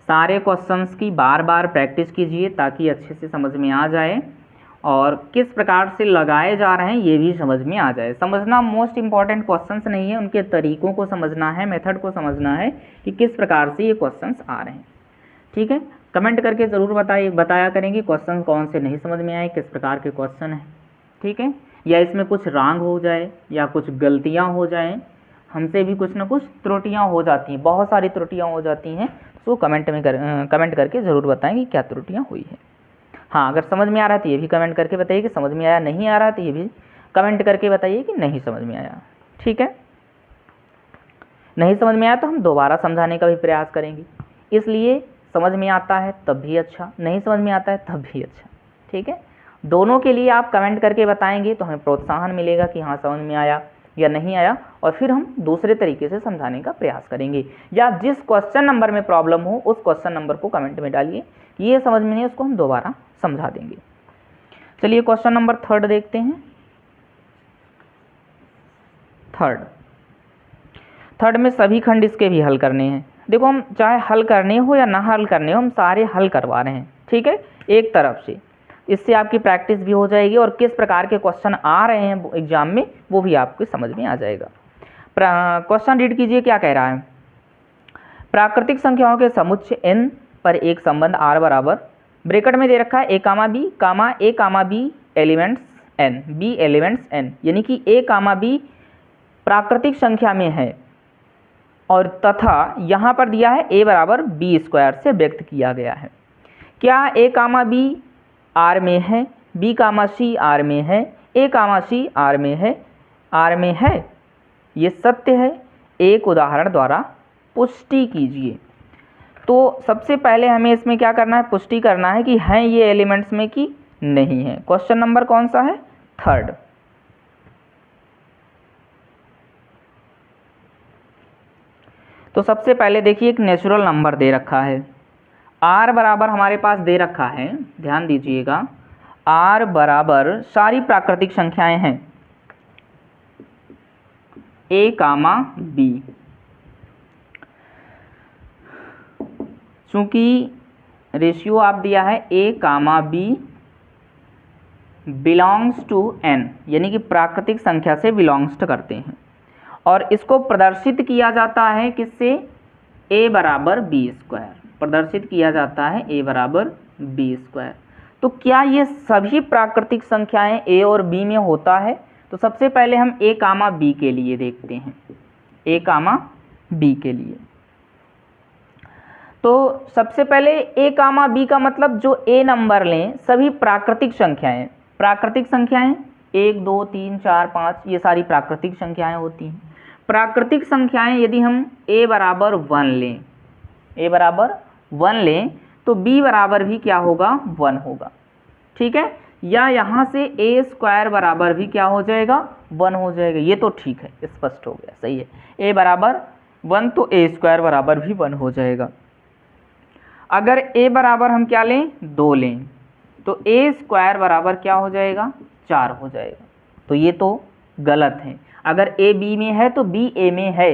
सारे क्वेश्चंस की बार बार प्रैक्टिस कीजिए ताकि अच्छे से समझ में आ जाए, और किस प्रकार से लगाए जा रहे हैं ये भी समझ में आ जाए। समझना मोस्ट इंपॉर्टेंट क्वेश्चंस नहीं है, उनके तरीकों को समझना है, मेथड को समझना है कि किस प्रकार से ये क्वेश्चंस आ रहे हैं। ठीक है, कमेंट करके ज़रूर बताया करेंगे क्वेश्चन कौन से नहीं समझ में आए, किस प्रकार के क्वेश्चन हैं। ठीक है, या इसमें कुछ रॉन्ग हो जाए या कुछ गलतियाँ हो जाएँ, हमसे भी कुछ ना कुछ त्रुटियाँ हो जाती हैं, बहुत सारी त्रुटियाँ हो जाती हैं। तो कमेंट करके ज़रूर बताएं कि क्या त्रुटियाँ हुई है। हाँ, अगर समझ में आ रहा है तो ये भी कमेंट करके बताइए कि समझ में आया, नहीं आ रहा तो ये भी कमेंट करके बताइए कि नहीं समझ में आया। ठीक है, नहीं समझ में आया तो हम दोबारा समझाने का भी प्रयास करेंगे, इसलिए समझ में आता है तब भी अच्छा, नहीं समझ में आता है तब भी अच्छा। ठीक है, दोनों के लिए आप कमेंट करके बताएंगे तो हमें प्रोत्साहन मिलेगा कि हाँ समझ में आया या नहीं आया, और फिर हम दूसरे तरीके से समझाने का प्रयास करेंगे। या जिस क्वेश्चन नंबर में प्रॉब्लम हो उस क्वेश्चन नंबर को कमेंट में डालिए, ये समझ में नहीं उसको हम दोबारा समझा देंगे। चलिए क्वेश्चन नंबर थर्ड देखते हैं। थर्ड में सभी खंड इसके भी हल करने हैं। देखो, हम चाहे हल करने हो या ना हल करने हो, हम सारे हल करवा रहे हैं। ठीक है, एक तरफ से इससे आपकी प्रैक्टिस भी हो जाएगी और किस प्रकार के क्वेश्चन आ रहे हैं एग्जाम में वो भी आपको समझ में आ जाएगा। क्वेश्चन रीड कीजिए, क्या कह रहा है। प्राकृतिक संख्याओं के समुच्चय n पर एक संबंध r बराबर, ब्रैकेट में दे रखा है a comma b elements n, b elements n, यानी कि a कामा b प्राकृतिक संख्या में है, और तथा यहाँ पर दिया है a बराबर b स्क्वायर से व्यक्त किया गया है। क्या a कामा b R में है, b कामा c R में है, a कामा c R में है, ये सत्य है। एक उदाहरण द्वारा पुष्टि कीजिए। तो सबसे पहले हमें इसमें क्या करना है, पुष्टि करना है कि हैं ये एलिमेंट्स में कि नहीं है। क्वेश्चन नंबर कौन सा है, थर्ड। तो सबसे पहले देखिए एक नेचुरल नंबर दे रखा है, r बराबर हमारे पास दे रखा है, ध्यान दीजिएगा, r बराबर सारी प्राकृतिक संख्याएं हैं a कामा b। चूंकि रेशियो आप दिया है a comma b belongs to n, यानी कि प्राकृतिक संख्या से बिलोंग्स करते हैं, और इसको प्रदर्शित किया जाता है किससे, a बराबर b स्क्वायर, प्रदर्शित किया जाता है a बराबर b स्क्वायर। तो क्या ये सभी प्राकृतिक संख्याएं a और b में होता है? तो सबसे पहले हम a कामा b के लिए देखते हैं, a कामा b के लिए। तो सबसे पहले a कामा b का मतलब जो a नंबर लें सभी प्राकृतिक संख्याएं, 1 2 3 4 5 ये सारी प्राकृतिक संख्याएं होती हैं। प्राकृतिक संख्याएं यदि हम a बराबर 1 लें तो b बराबर भी क्या होगा, 1 होगा। ठीक है, या यहाँ से a स्क्वायर बराबर भी क्या हो जाएगा, 1 हो जाएगा। ये तो ठीक है, स्पष्ट हो गया, सही है। a बराबर 1 तो a स्क्वायर बराबर भी 1 हो जाएगा। अगर a बराबर हम क्या लें, 2 लें, तो a स्क्वायर बराबर क्या हो जाएगा, 4 हो जाएगा। तो ये तो गलत है। अगर a b में है तो b a में है,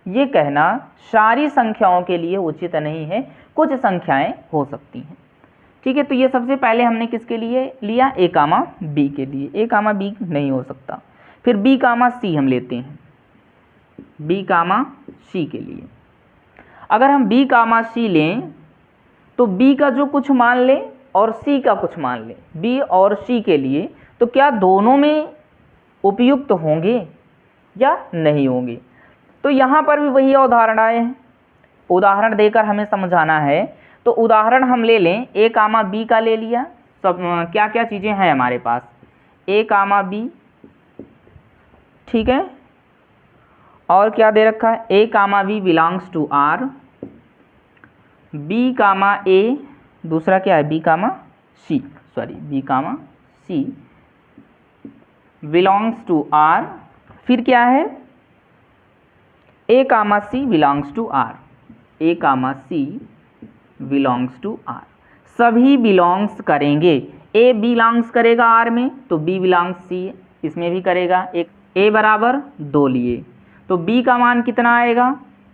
ये कहना सारी संख्याओं के लिए उचित नहीं है, कुछ संख्याएं हो सकती हैं। ठीक है, तो ये सबसे पहले हमने किसके लिए लिया, a कामा b के लिए। a कामा b नहीं हो सकता। फिर b कामा c हम लेते हैं, b कामा c के लिए। अगर हम b कामा c लें तो b का जो कुछ मान लें और c का कुछ मान लें, b और c के लिए तो क्या दोनों में उपयुक्त होंगे या नहीं होंगे? तो यहाँ पर भी वही उदाहरण आए हैं, उदाहरण देकर हमें समझाना है। तो उदाहरण हम ले लें, a कामा b का ले लिया। सब क्या क्या चीज़ें हैं हमारे पास, a कामा b, ठीक है, और क्या दे रखा है, a comma b belongs to r, b comma a, दूसरा क्या है b comma c, b comma c belongs to r, फिर क्या है a comma c belongs to r, a comma c belongs to r, सभी बिलोंग्स करेंगे। a belongs करेगा r में तो b बिलोंग्स c इसमें भी करेगा। एक a बराबर 2 लिए तो b का मान कितना आएगा,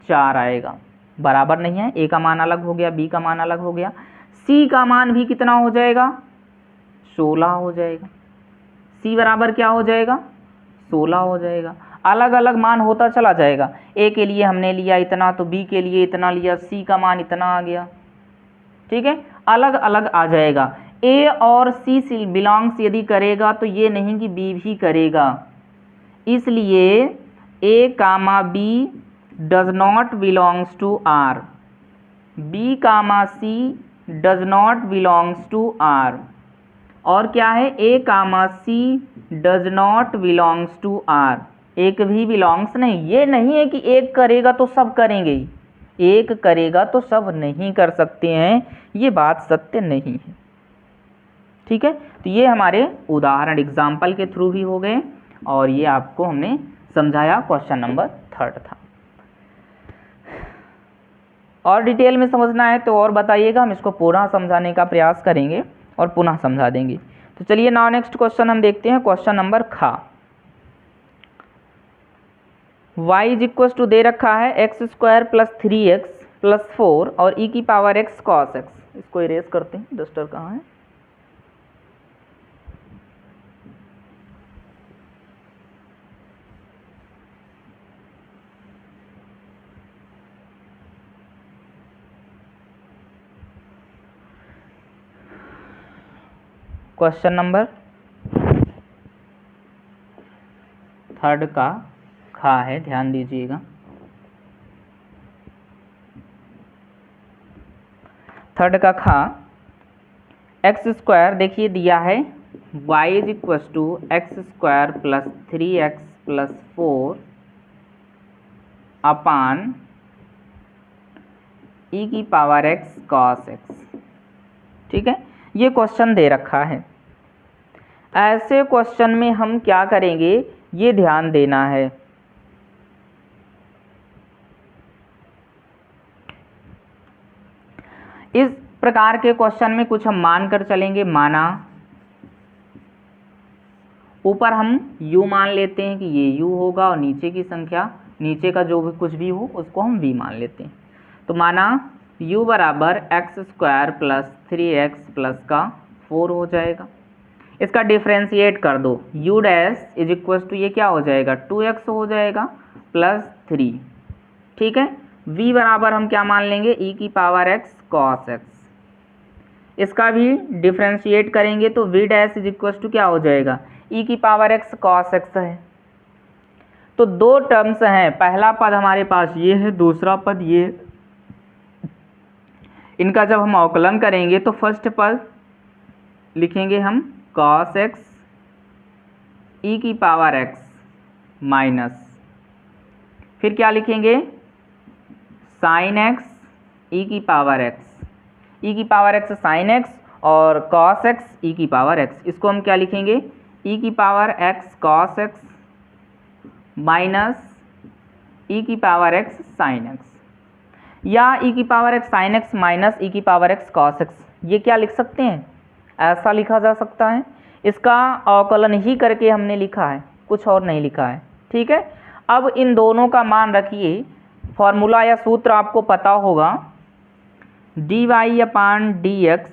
4 आएगा, बराबर नहीं है, a का मान अलग हो गया, b का मान अलग हो गया। c का मान भी कितना हो जाएगा, 16 हो जाएगा, c बराबर क्या हो जाएगा, 16 हो जाएगा। अलग अलग मान होता चला जाएगा, a के लिए हमने लिया इतना तो b के लिए इतना लिया, c का मान इतना आ गया, ठीक है, अलग अलग आ जाएगा। a और c बिलोंग्स यदि करेगा तो ये नहीं कि b भी करेगा, इसलिए a comma b does not belongs to r, b comma c does not belongs to r, और क्या है a comma c does not belongs to r, एक भी बिलोंग्स नहीं। ये नहीं है कि एक करेगा तो सब करेंगे, एक करेगा तो सब नहीं कर सकते हैं, ये बात सत्य नहीं है, ठीक है। तो ये हमारे उदाहरण एग्जाम्पल के थ्रू भी हो गए और ये आपको हमने समझाया, क्वेश्चन नंबर 3 था। और डिटेल में समझना है तो और बताइएगा, हम इसको पुनः समझाने का प्रयास करेंगे और पुनः समझा देंगे। तो चलिए नाउ नेक्स्ट क्वेश्चन हम देखते हैं, क्वेश्चन नंबर खा। y इज इक्वल टू दे रखा है x square plus 3x plus 4 और e की पावर x cos x। इसको इरेज करते हैं, डस्टर कहाँ है, क्वेश्चन नंबर 3 का खा है, ध्यान दीजिएगा। 3 का खा, एक्स स्क्वायर देखिए दिया है y is equal to x square plus 3x plus 4 upon e की पावर x cos x, ठीक है, ये क्वेश्चन दे रखा है। ऐसे क्वेश्चन में हम क्या करेंगे, ये ध्यान देना है। इस प्रकार के क्वेश्चन में कुछ हम मान कर चलेंगे, माना ऊपर हम u मान लेते हैं कि ये u होगा और नीचे की संख्या, नीचे का जो भी कुछ भी हो उसको हम v मान लेते हैं। तो माना u बराबर x square plus 3x plus का 4 हो जाएगा। इसका डिफ्रेंशिएट कर दो, u dash is equal to ये क्या हो जाएगा, 2x हो जाएगा प्लस 3, ठीक है। v बराबर हम क्या मान लेंगे, e की पावर x cos x। इसका भी डिफ्रेंशिएट करेंगे तो v dash is equal to क्या हो जाएगा, e की पावर x cos x है। तो दो टर्म्स हैं, पहला पद हमारे पास ये है, दूसरा पद ये। इनका जब हम अवकलन करेंगे तो फर्स्ट पद लिखेंगे हम cos x e की पावर x माइनस, फिर क्या लिखेंगे sin x e की पावर x, e की पावर x sin x और cos x e की पावर x। इसको हम क्या लिखेंगे, e की power x cos x minus e की पावर x sin x, या e की power x sin x minus e की पावर x cos x। ये क्या लिख सकते हैं, ऐसा लिखा जा सकता है। इसका अवकलन ही करके हमने लिखा है, कुछ और नहीं लिखा है, ठीक है। अब इन दोनों का मान रखिए, फॉर्मूला या सूत्र आपको पता होगा, dy अपान dx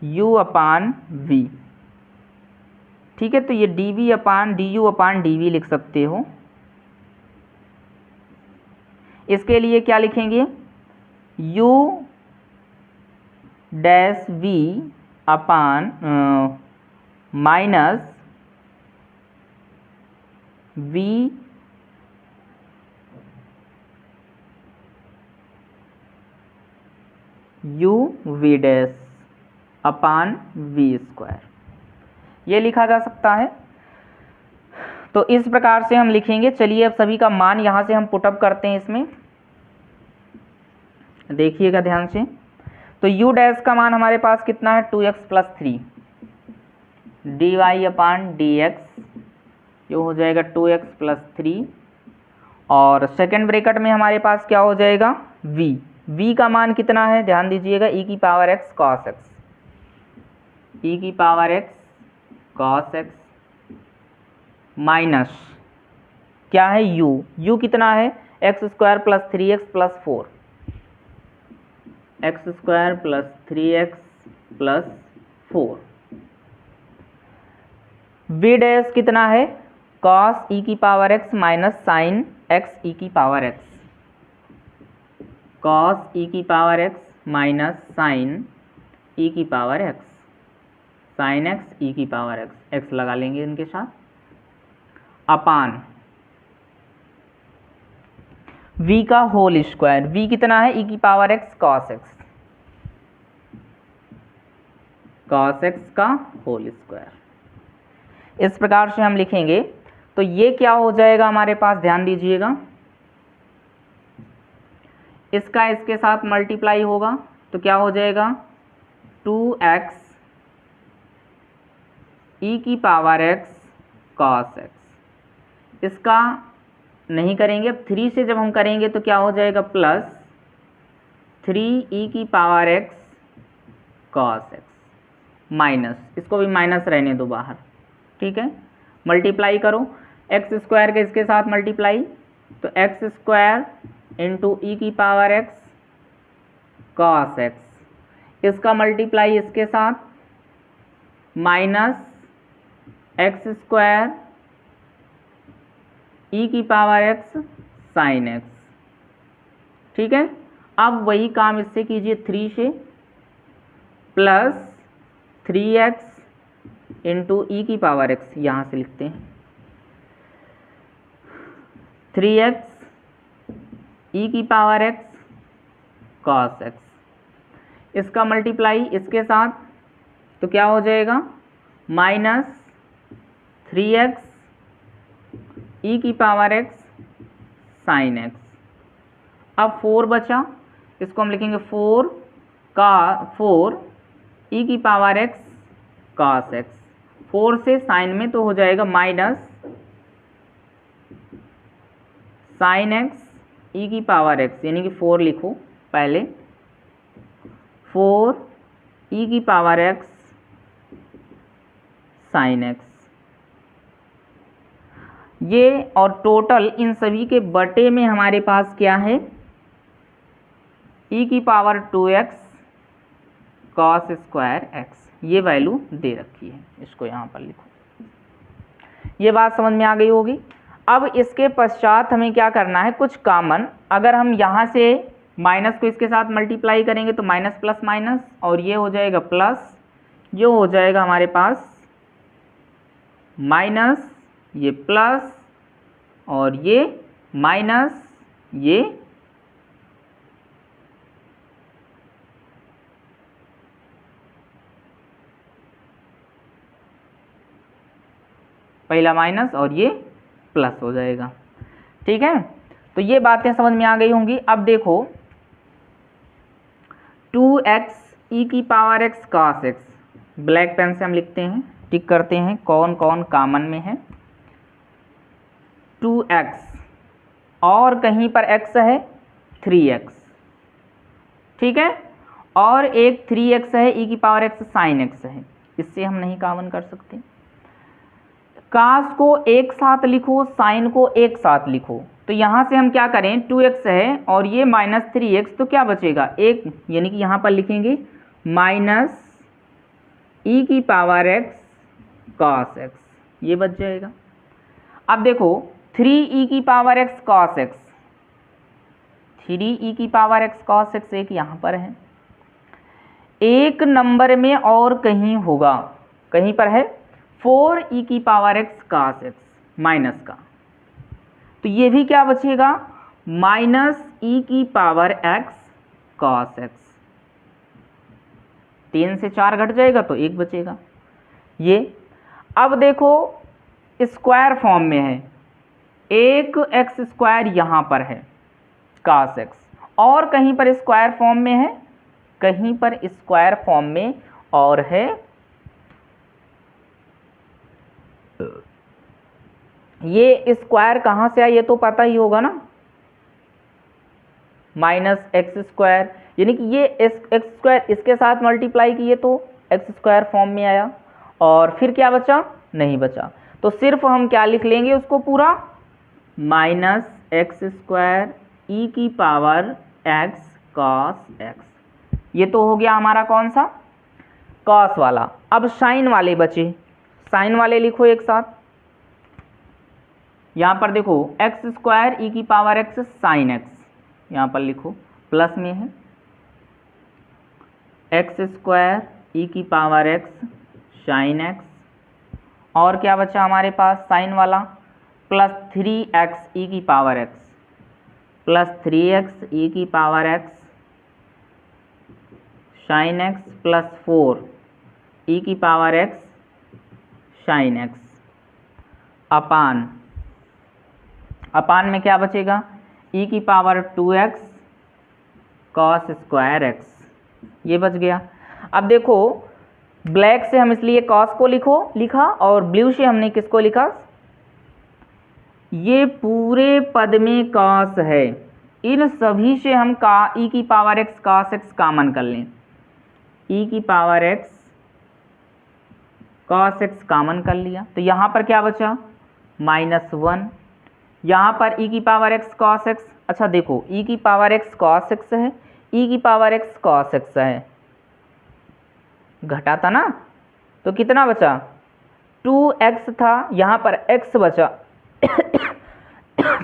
u अपान v, ठीक है। तो ये dv अपान du अपान dv लिख सकते हो। इसके लिए क्या लिखेंगे, u dash v upon minus V U V dash upon V square, ये लिखा जा सकता है। तो इस प्रकार से हम लिखेंगे। चलिए अब सभी का मान यहाँ से हम पुटअप करते हैं इसमें, देखिएगा ध्यान से। तो u डैश का मान हमारे पास कितना है 2x प्लस 3 डी वाई अपान डी एक्स, ये हो जाएगा 2x प्लस 3, और सेकेंड ब्रैकेट में हमारे पास क्या हो जाएगा v का मान कितना है ध्यान दीजिएगा e की power x cos x, e की power x cos x minus क्या है u कितना है x square plus 3x plus 4, x square plus 3x plus 4, v dash कितना है cos e की power x minus sine x e की power x, cos e की power x minus sine e की power x, sine x e की power x लगा लेंगे इनके साथ, अपान v का होल स्क्वायर, v कितना है e की पावर x cos x का होल स्क्वायर। इस प्रकार से हम लिखेंगे। तो ये क्या हो जाएगा हमारे पास ध्यान दीजिएगा, इसका इसके साथ मल्टीप्लाई होगा तो क्या हो जाएगा 2x e की पावर x cos x, इसका नहीं करेंगे। अब 3 से जब हम करेंगे तो क्या हो जाएगा प्लस 3e की power x cos x minus, इसको भी माइनस रहने दो बाहर, ठीक है। मल्टीप्लाई करो एक्स स्क्वायर के इसके साथ मल्टीप्लाई, तो एक्स स्क्वायर इंटू ई की पावर x cos x, इसका मल्टीप्लाई इसके साथ माइनस एक्स स्क्वायर ई की पावर x साइन x, ठीक है। अब वही काम इससे कीजिए 3 से, प्लस 3x इंटू ई की पावर x, यहाँ से लिखते हैं 3x ई की पावर x cos x, इसका मल्टीप्लाई इसके साथ तो क्या हो जाएगा माइनस 3x ई की पावर x साइन x। अब 4 बचा, इसको हम लिखेंगे 4 ई की पावर x cos x, 4 से साइन में तो हो जाएगा माइनस साइन x ई की पावर x, यानी कि 4 लिखो पहले, 4 ई की पावर x साइन x, ये और टोटल इन सभी के बटे में हमारे पास क्या है e की power 2x cos square x, ये वैल्यू दे रखी है, इसको यहाँ पर लिखो। ये बात समझ में आ गई होगी। अब इसके पश्चात हमें क्या करना है, कुछ कॉमन, अगर हम यहाँ से माइनस को इसके साथ मल्टीप्लाई करेंगे तो माइनस प्लस माइनस, और ये हो जाएगा प्लस, ये हो जाएगा हमारे पास माइनस, ये प्लस, और ये माइनस, ये पहला माइनस और ये प्लस हो जाएगा, ठीक है। तो ये बातें समझ में आ गई होंगी। अब देखो 2x ई की power x cos x, black pen से हम लिखते हैं, टिक करते हैं कौन कौन कॉमन में है। 2x और कहीं पर x है 3x, ठीक है, और एक 3x है e की पावर x साइन x है, इससे हम नहीं कॉमन कर सकते। कास को एक साथ लिखो, साइन को एक साथ लिखो, तो यहाँ से हम क्या करें 2x है और ये माइनस 3x, तो क्या बचेगा एक, यानी कि यहाँ पर लिखेंगे माइनस ई की पावर x cos x, ये बच जाएगा। अब देखो 3e की power x cos x, 3e की पावर x cos x एक यहाँ पर है, एक नंबर में और कहीं होगा, कहीं पर है 4e की power x cos x minus का, तो ये भी क्या बचेगा, माइनस e की पावर x cos x। 3 से 4 घट जाएगा तो 1 बचेगा। ये अब देखो स्क्वायर फॉर्म में है, एक एक्स स्क्वायर यहाँ पर है cos x, और कहीं पर स्क्वायर फॉर्म में है, कहीं पर स्क्वायर फॉर्म में और है ये स्क्वायर कहाँ से आया ये तो पता ही होगा ना, माइनस एक्स स्क्वायर, यानी कि ये एक्स स्क्वायर इसके साथ मल्टीप्लाई किए तो एक्स स्क्वायर फॉर्म में आया, और फिर क्या बचा, नहीं बचा, तो सिर्फ हम क्या लिख लेंगे उसको पूरा, माइनस एक्स स्क्वायर ई की पावर एक्स कॉस एक्स। ये तो हो गया हमारा कौन सा, कॉस वाला। अब साइन वाले बचे, साइन वाले लिखो एक साथ। यहाँ पर देखो एक्स स्क्वायर ई की पावर एक्स साइन एक्स, यहाँ पर लिखो प्लस में है, एक्स स्क्वायर ई की पावर एक्स साइन एक्स, और क्या बचा हमारे पास साइन वाला, प्लस 3x ई की पावर एक्स, प्लस 3x ई की power x sign X, plus 4 ई की पावर एक्स साइन एक्स, अपान, अपान में क्या बचेगा, ई की power 2x cos square x, ये बच गया। अब देखो ब्लैक से हम इसलिए कॉस को लिखा और ब्लू से हमने किसको लिखा, ये पूरे पद में कॉस है, इन सभी से हम ई की power x cos x common कर लें, ई की power x cos x common कर लिया, तो यहाँ पर क्या बचा, -1, यहाँ पर ई की पावर एक्स कॉस एक्स, अच्छा देखो ई की पावर एक्स कॉस एक्स है, ई की पावर एक्स कॉस एक्स है, घटा था ना, तो कितना बचा, 2x था, यहाँ पर x बचा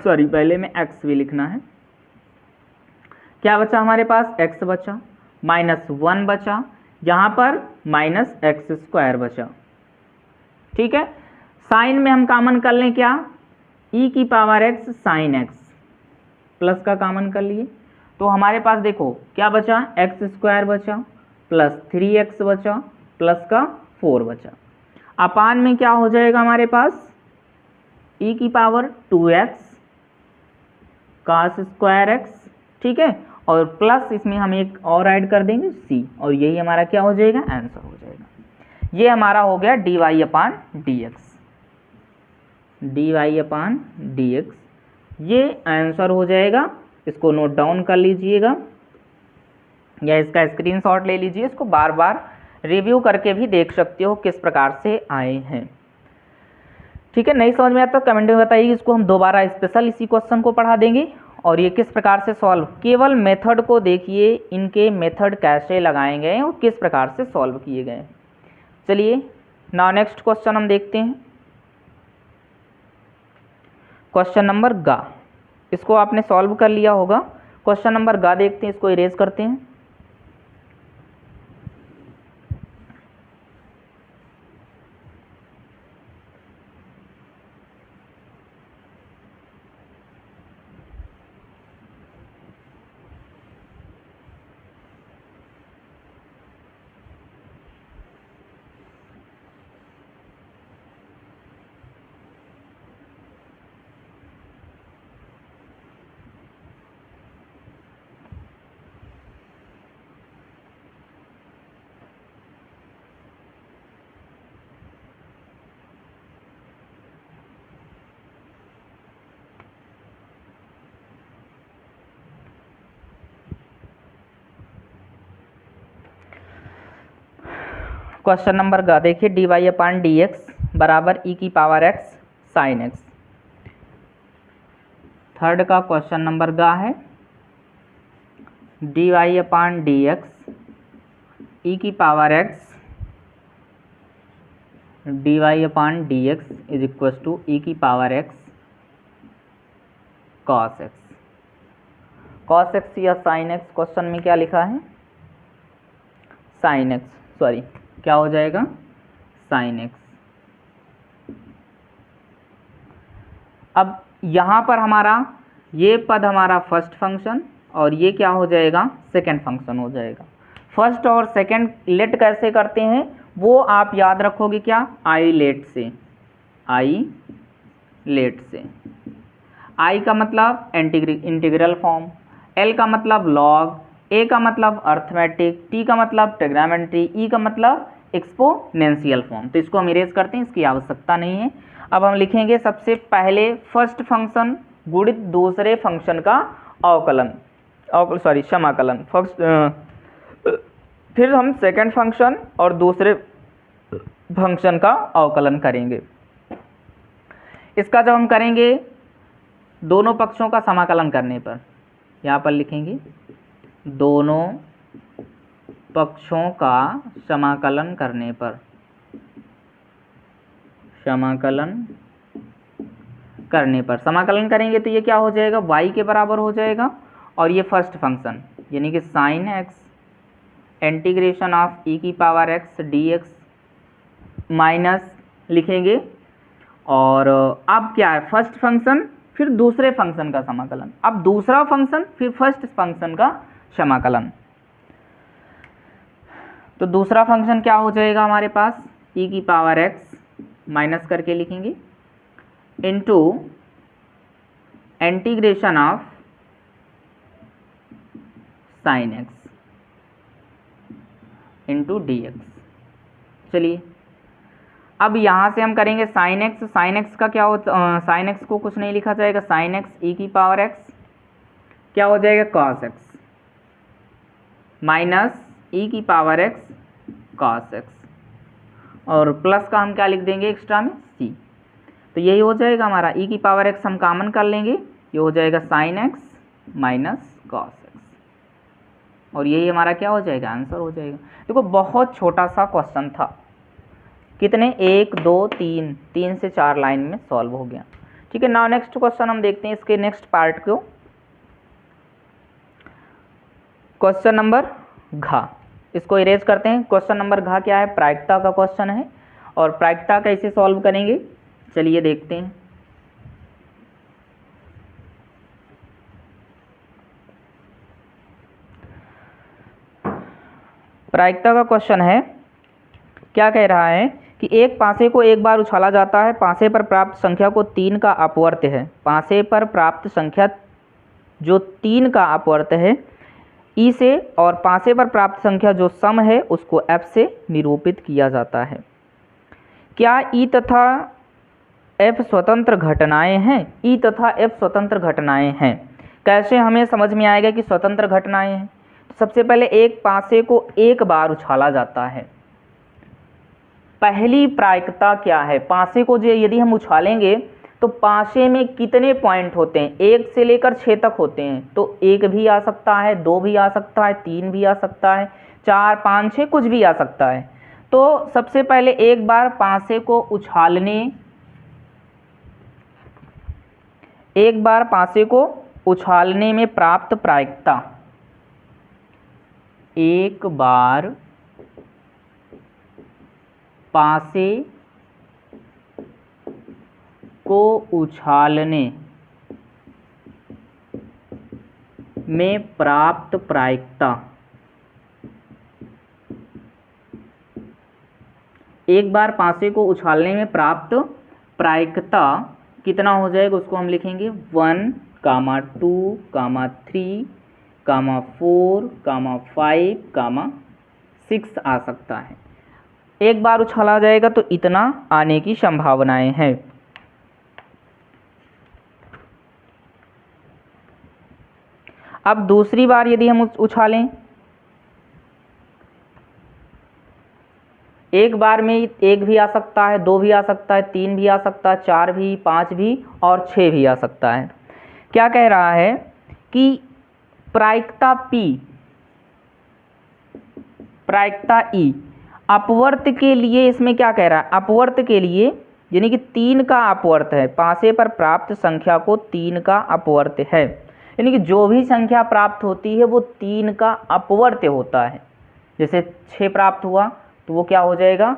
सॉरी पहले में x भी लिखना है, क्या बचा हमारे पास, x बचा, -1 बचा, यहाँ पर -x स्क्वायर बचा, ठीक है। साइन में हम कॉमन कर लें क्या, ई की power x sine x, plus का कॉमन कर लिए, तो हमारे पास देखो क्या बचा, एक्स स्क्वायर बचा, प्लस 3x बचा, प्लस का 4 बचा, अपान में क्या हो जाएगा हमारे पास, ई की power 2x cos square x, ठीक है, और प्लस इसमें हम एक और ऐड कर देंगे c, और यही हमारा क्या हो जाएगा, आंसर हो जाएगा। ये हमारा हो गया dy/dx, dy/dx, ये आंसर हो जाएगा। इसको नोट डाउन कर लीजिएगा या इसका स्क्रीनशॉट ले लीजिए, इसको बार बार रिव्यू करके भी देख सकते हो किस प्रकार से आए हैं, ठीक है। नहीं समझ में आता तो कमेंट में बताइए, इसको हम दोबारा स्पेशल इसी क्वेश्चन को पढ़ा देंगे और ये किस प्रकार से सॉल्व, केवल मेथड को देखिए, इनके मेथड कैसे लगाए गए और किस प्रकार से सॉल्व किए गए। चलिए नाउ नेक्स्ट क्वेश्चन हम देखते हैं, क्वेश्चन नंबर गा, इसको आपने सॉल्व कर लिया होगा। क्वेश्चन नंबर गा देखते हैं, इसको इरेज करते हैं। क्वेश्चन नंबर गा देखिए, dy/dx बराबर ई की power x sine x। Third का क्वेश्चन नंबर गा है, dy/dx ई की power x dy/dx is equal to e की power x cos x। cos x या sin x, क्वेश्चन में क्या लिखा है, sin x, सॉरी क्या हो जाएगा, sin x। अब यहाँ पर हमारा ये पद हमारा फर्स्ट फंक्शन और ये क्या हो जाएगा, सेकंड फंक्शन हो जाएगा। फर्स्ट और सेकंड लेट कैसे करते हैं वो आप याद रखोगे, क्या, आई लेट से। आई लेट से, आई का मतलब इंटीग्रल फॉर्म, एल का मतलब लॉग, ए का मतलब अर्थमेटिक, टी का मतलब ट्रिग्नोमेट्री, ई का मतलब एक्सपोनेंशियल फॉर्म। तो इसको हम इरेज करते हैं, इसकी आवश्यकता नहीं है। अब हम लिखेंगे सबसे पहले फर्स्ट फंक्शन गुणित दूसरे फंक्शन का अवकलन, समाकलन। फिर हम सेकंड फंक्शन और दूसरे फंक्शन का अवकलन करेंगे। इसका जब हम करेंगे दोनों पक्षों का समाकलन करने पर, यहाँ पर लिखेंगे दोनों पक्षों का समाकलन करने पर, समाकलन करेंगे तो ये क्या हो जाएगा, y के बराबर हो जाएगा। और ये फर्स्ट फंक्शन यानी कि साइन एक्स इंटीग्रेशन ऑफ ई की power x D x minus लिखेंगे। और अब क्या है, फर्स्ट फंक्शन फिर दूसरे फंक्शन का समाकलन, अब दूसरा फंक्शन फिर फर्स्ट फंक्शन का समाकलन। तो दूसरा फंक्शन क्या हो जाएगा हमारे पास, ई की पावर एक्स माइनस करके लिखेंगे into integration of sine x into D x. चलिए अब यहाँ से हम करेंगे साइन एक्स, साइन एक्स का क्या होता, साइन एक्स को कुछ नहीं लिखा जाएगा, साइन एक्स ई की पावर एक्स क्या हो जाएगा, कॉस एक्स माइनस ई की पावर एक्स कॉस एक्स, और प्लस का हम क्या लिख देंगे एक्स्ट्रा में, सी। तो यही हो जाएगा हमारा, ई की पावर एक्स हम कॉमन कर लेंगे, ये हो जाएगा sine x minus cos x, और यही हमारा क्या हो जाएगा, आंसर हो जाएगा। देखो बहुत छोटा सा क्वेश्चन था, कितने 1 2 3 से 4 लाइन में सॉल्व हो गया। ठीक है, नाउ नेक्स्ट क्वेश्चन हम देखते हैं इसके नेक्स्ट पार्ट को। क्वेश्चन नंबर घ, इसको इरेज करते हैं। क्वेश्चन नंबर घ क्या है, प्रायिकता का क्वेश्चन है, और प्रायिकता कैसे सॉल्व करेंगे चलिए देखते हैं। प्रायिकता का क्वेश्चन है, क्या कह रहा है कि एक पासे को एक बार उछाला जाता है, पासे पर प्राप्त संख्या को 3 का अपवर्त है, पासे पर प्राप्त संख्या जो 3 का अपवर्त है ई से, और पासे पर प्राप्त संख्या जो सम है उसको एफ से निरूपित किया जाता है। क्या ई तथा एफ स्वतंत्र घटनाएं हैं, ई तथा एफ स्वतंत्र घटनाएं हैं। कैसे हमें समझ में आएगा कि स्वतंत्र घटनाएं हैं, तो सबसे पहले एक पासे को एक बार उछाला जाता है, पहली प्रायिकता क्या है, पासे को जो यदि हम उछालेंगे तो पासे में कितने पॉइंट होते हैं, 1 से लेकर 6 तक होते हैं, तो 1 भी आ सकता है, 2 भी आ सकता है, 3 भी आ सकता है, 4 5 6 कुछ भी आ सकता है। तो सबसे पहले एक बार पासे को उछालने में प्राप्त प्रायिकता, एक बार पासे को उछालने में प्राप्त प्रायिकता, एक बार पासे को उछालने में प्राप्त प्रायिकता कितना हो जाएगा, उसको हम लिखेंगे 1, 2, 3, 4, 5, 6 आ सकता है। एक बार उछाला जाएगा तो इतना आने की संभावनाएं हैं। अब दूसरी बार यदि हम उछालें, एक बार में 1 भी आ सकता है, 2 भी आ सकता है, 3 भी आ सकता है, 4 भी, 5 भी और 6 भी आ सकता है। क्या कह रहा है कि प्रायिकता P, प्रायिकता E अपवर्त के लिए, इसमें क्या कह रहा है, अपवर्त के लिए यानी कि 3 का अपवर्त है, पासे पर प्राप्त संख्या को 3 का अपवर्त है, यानी कि जो भी संख्या प्राप्त होती है वो 3 का अपवर्त होता है। जैसे 6 प्राप्त हुआ तो वो क्या हो जाएगा,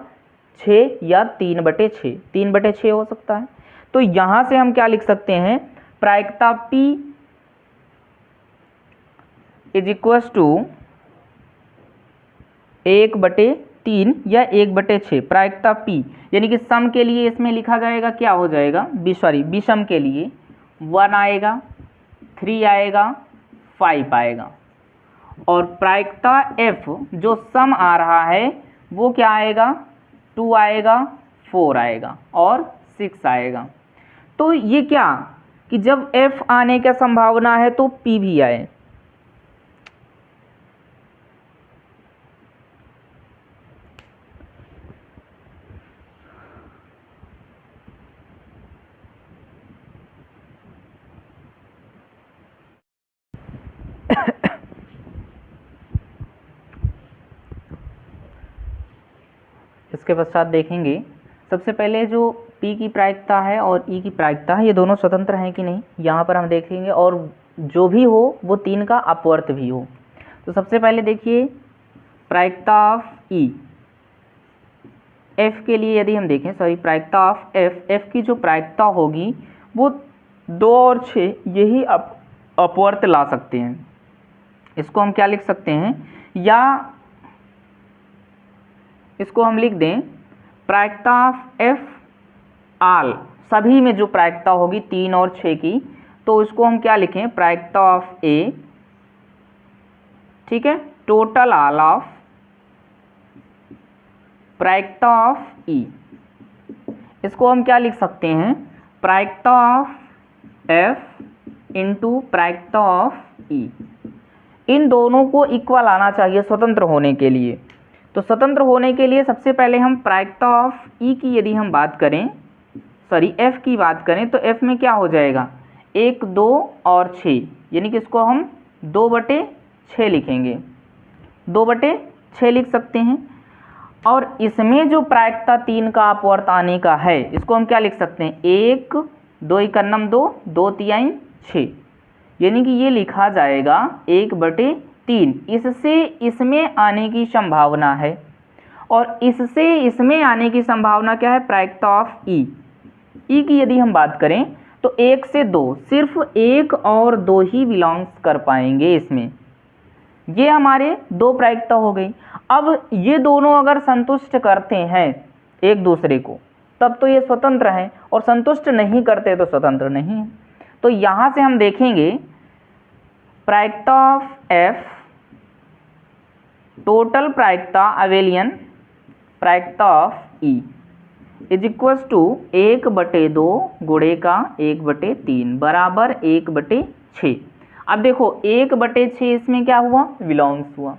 6 या 3/6, 3/6 हो सकता है। तो यहाँ से हम क्या लिख सकते हैं, प्रायिकता P इज इक्वल्स टू 1/3 या 1/6 प्रायिकता P, यानी कि सम के लिए इसमें लिखा जाएगा, क्या हो जाएगा, विषम के लिए 1 आएगा, 3 आएगा, 5 आएगा, और प्रायिकता F जो सम आ रहा है वो क्या आएगा, 2 आएगा, 4 आएगा और 6 आएगा। तो ये क्या कि जब F आने का संभावना है तो P भी आए। इसके पश्चात देखेंगे, सबसे पहले जो P की प्रायिकता है और E की प्रायिकता है, ये दोनों स्वतंत्र हैं कि नहीं, यहाँ पर हम देखेंगे, और जो भी हो वो 3 का अपवर्त भी हो। तो सबसे पहले देखिए प्रायिकता ऑफ E, F के लिए यदि हम देखें, प्रायिकता ऑफ F की जो प्रायिकता होगी वो 2 और 6 यही अपवर्त ला सकते हैं। इसको हम क्या लिख सकते हैं, या इसको हम लिख दें प्रायिकता ऑफ F आल, सभी में जो प्रायिकता होगी 3 और 6 की, तो इसको हम क्या लिखें, प्रायिकता ऑफ A, ठीक है, टोटल आल ऑफ प्रायिकता ऑफ E, इसको हम क्या लिख सकते हैं, प्रायिकता ऑफ F इंटू प्रायिकता ऑफ E। इन दोनों को इक्वल आना चाहिए स्वतंत्र होने के लिए। तो स्वतंत्र होने के लिए सबसे पहले हम प्रायिकता ऑफ E की यदि हम बात करें, F की बात करें, तो F में क्या हो जाएगा, 1, 2 और 6, यानी कि इसको हम 2/6 लिखेंगे, 2/6 लिख सकते हैं। और इसमें जो प्रायिकता 3 का अपवर्त आने का है, इसको हम क्या लिख सकते हैं, 1, 2 एकन्नम 2, 2 तिहाई 6, यानी कि ये लिखा जाएगा 1/3। इससे इसमें आने की संभावना है, और इससे इसमें आने की संभावना क्या है, प्रायिकता ऑफ E की यदि हम बात करें तो 1 से 2, सिर्फ 1 और 2 ही बिलोंग्स कर पाएंगे इसमें। ये हमारे 2 प्रायिकता हो गई। अब ये दोनों अगर संतुष्ट करते हैं एक दूसरे को तब तो ये स्वतंत्र हैं, और संतुष्ट नहीं करते तो स्वतंत्र नहीं है। तो यहाँ से हम देखेंगे प्रायिकता ऑफ F, टोटल प्रायिकता अवेलियन प्रायिकता of E is equals to 1/2 गुणे का 1/3 बराबर 1/6। अब देखो 1/6 इसमें क्या हुआ, विलोंग्स हुआ,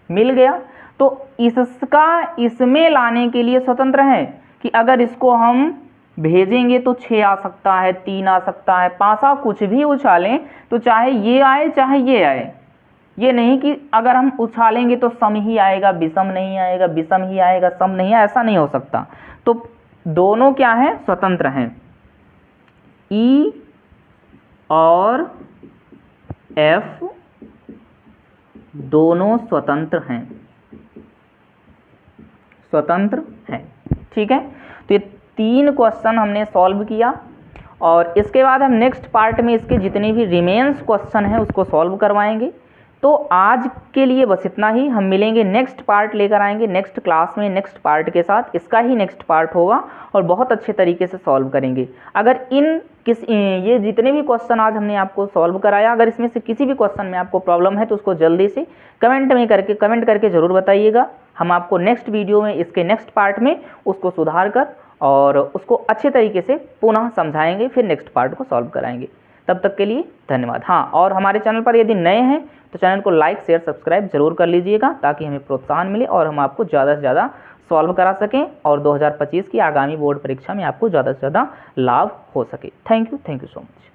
मिल गया। तो इसका इसमें लाने के लिए स्वतंत्र है कि अगर इसको हम भेजेंगे तो 6 आ सकता है, 3 आ सकता है, 5 कुछ भी उछालें तो चाहे ये आए चाहे ये आए। ये नहीं कि अगर हम उछालेंगे तो सम ही आएगा, विषम नहीं आएगा, विषम ही आएगा, सम नहीं आएगा, ऐसा नहीं हो सकता। तो दोनों क्या है, स्वतंत्र हैं। E और F दोनों स्वतंत्र हैं, स्वतंत्र हैं, ठीक है। तो ये 3 क्वेश्चन हमने सॉल्व किया, और इसके बाद हम नेक्स्ट पार्ट में इसके जितने भी रिमेन्स क्वेश्चन हैं उसको सॉल्व करवाएंगे। तो आज के लिए बस इतना ही। हम मिलेंगे, नेक्स्ट पार्ट लेकर आएंगे नेक्स्ट क्लास में, नेक्स्ट पार्ट के साथ। इसका ही नेक्स्ट पार्ट होगा और बहुत अच्छे तरीके से सॉल्व करेंगे। अगर ये जितने भी क्वेश्चन आज हमने आपको सॉल्व कराया, अगर इसमें से किसी भी क्वेश्चन में आपको प्रॉब्लम है तो उसको जल्दी से कमेंट करके ज़रूर बताइएगा। हम आपको नेक्स्ट वीडियो में, इसके नेक्स्ट पार्ट में उसको सुधार कर और उसको अच्छे तरीके से पुनः समझाएंगे, फिर नेक्स्ट पार्ट को सॉल्व कराएंगे। तब तक के लिए धन्यवाद। हाँ, और हमारे चैनल पर यदि नए हैं तो चैनल को लाइक शेयर सब्सक्राइब जरूर कर लीजिएगा, ताकि हमें प्रोत्साहन मिले और हम आपको ज़्यादा से ज़्यादा सॉल्व करा सकें और 2025 की आगामी बोर्ड परीक्षा में आपको ज़्यादा से ज़्यादा लाभ हो सके। Thank you so much.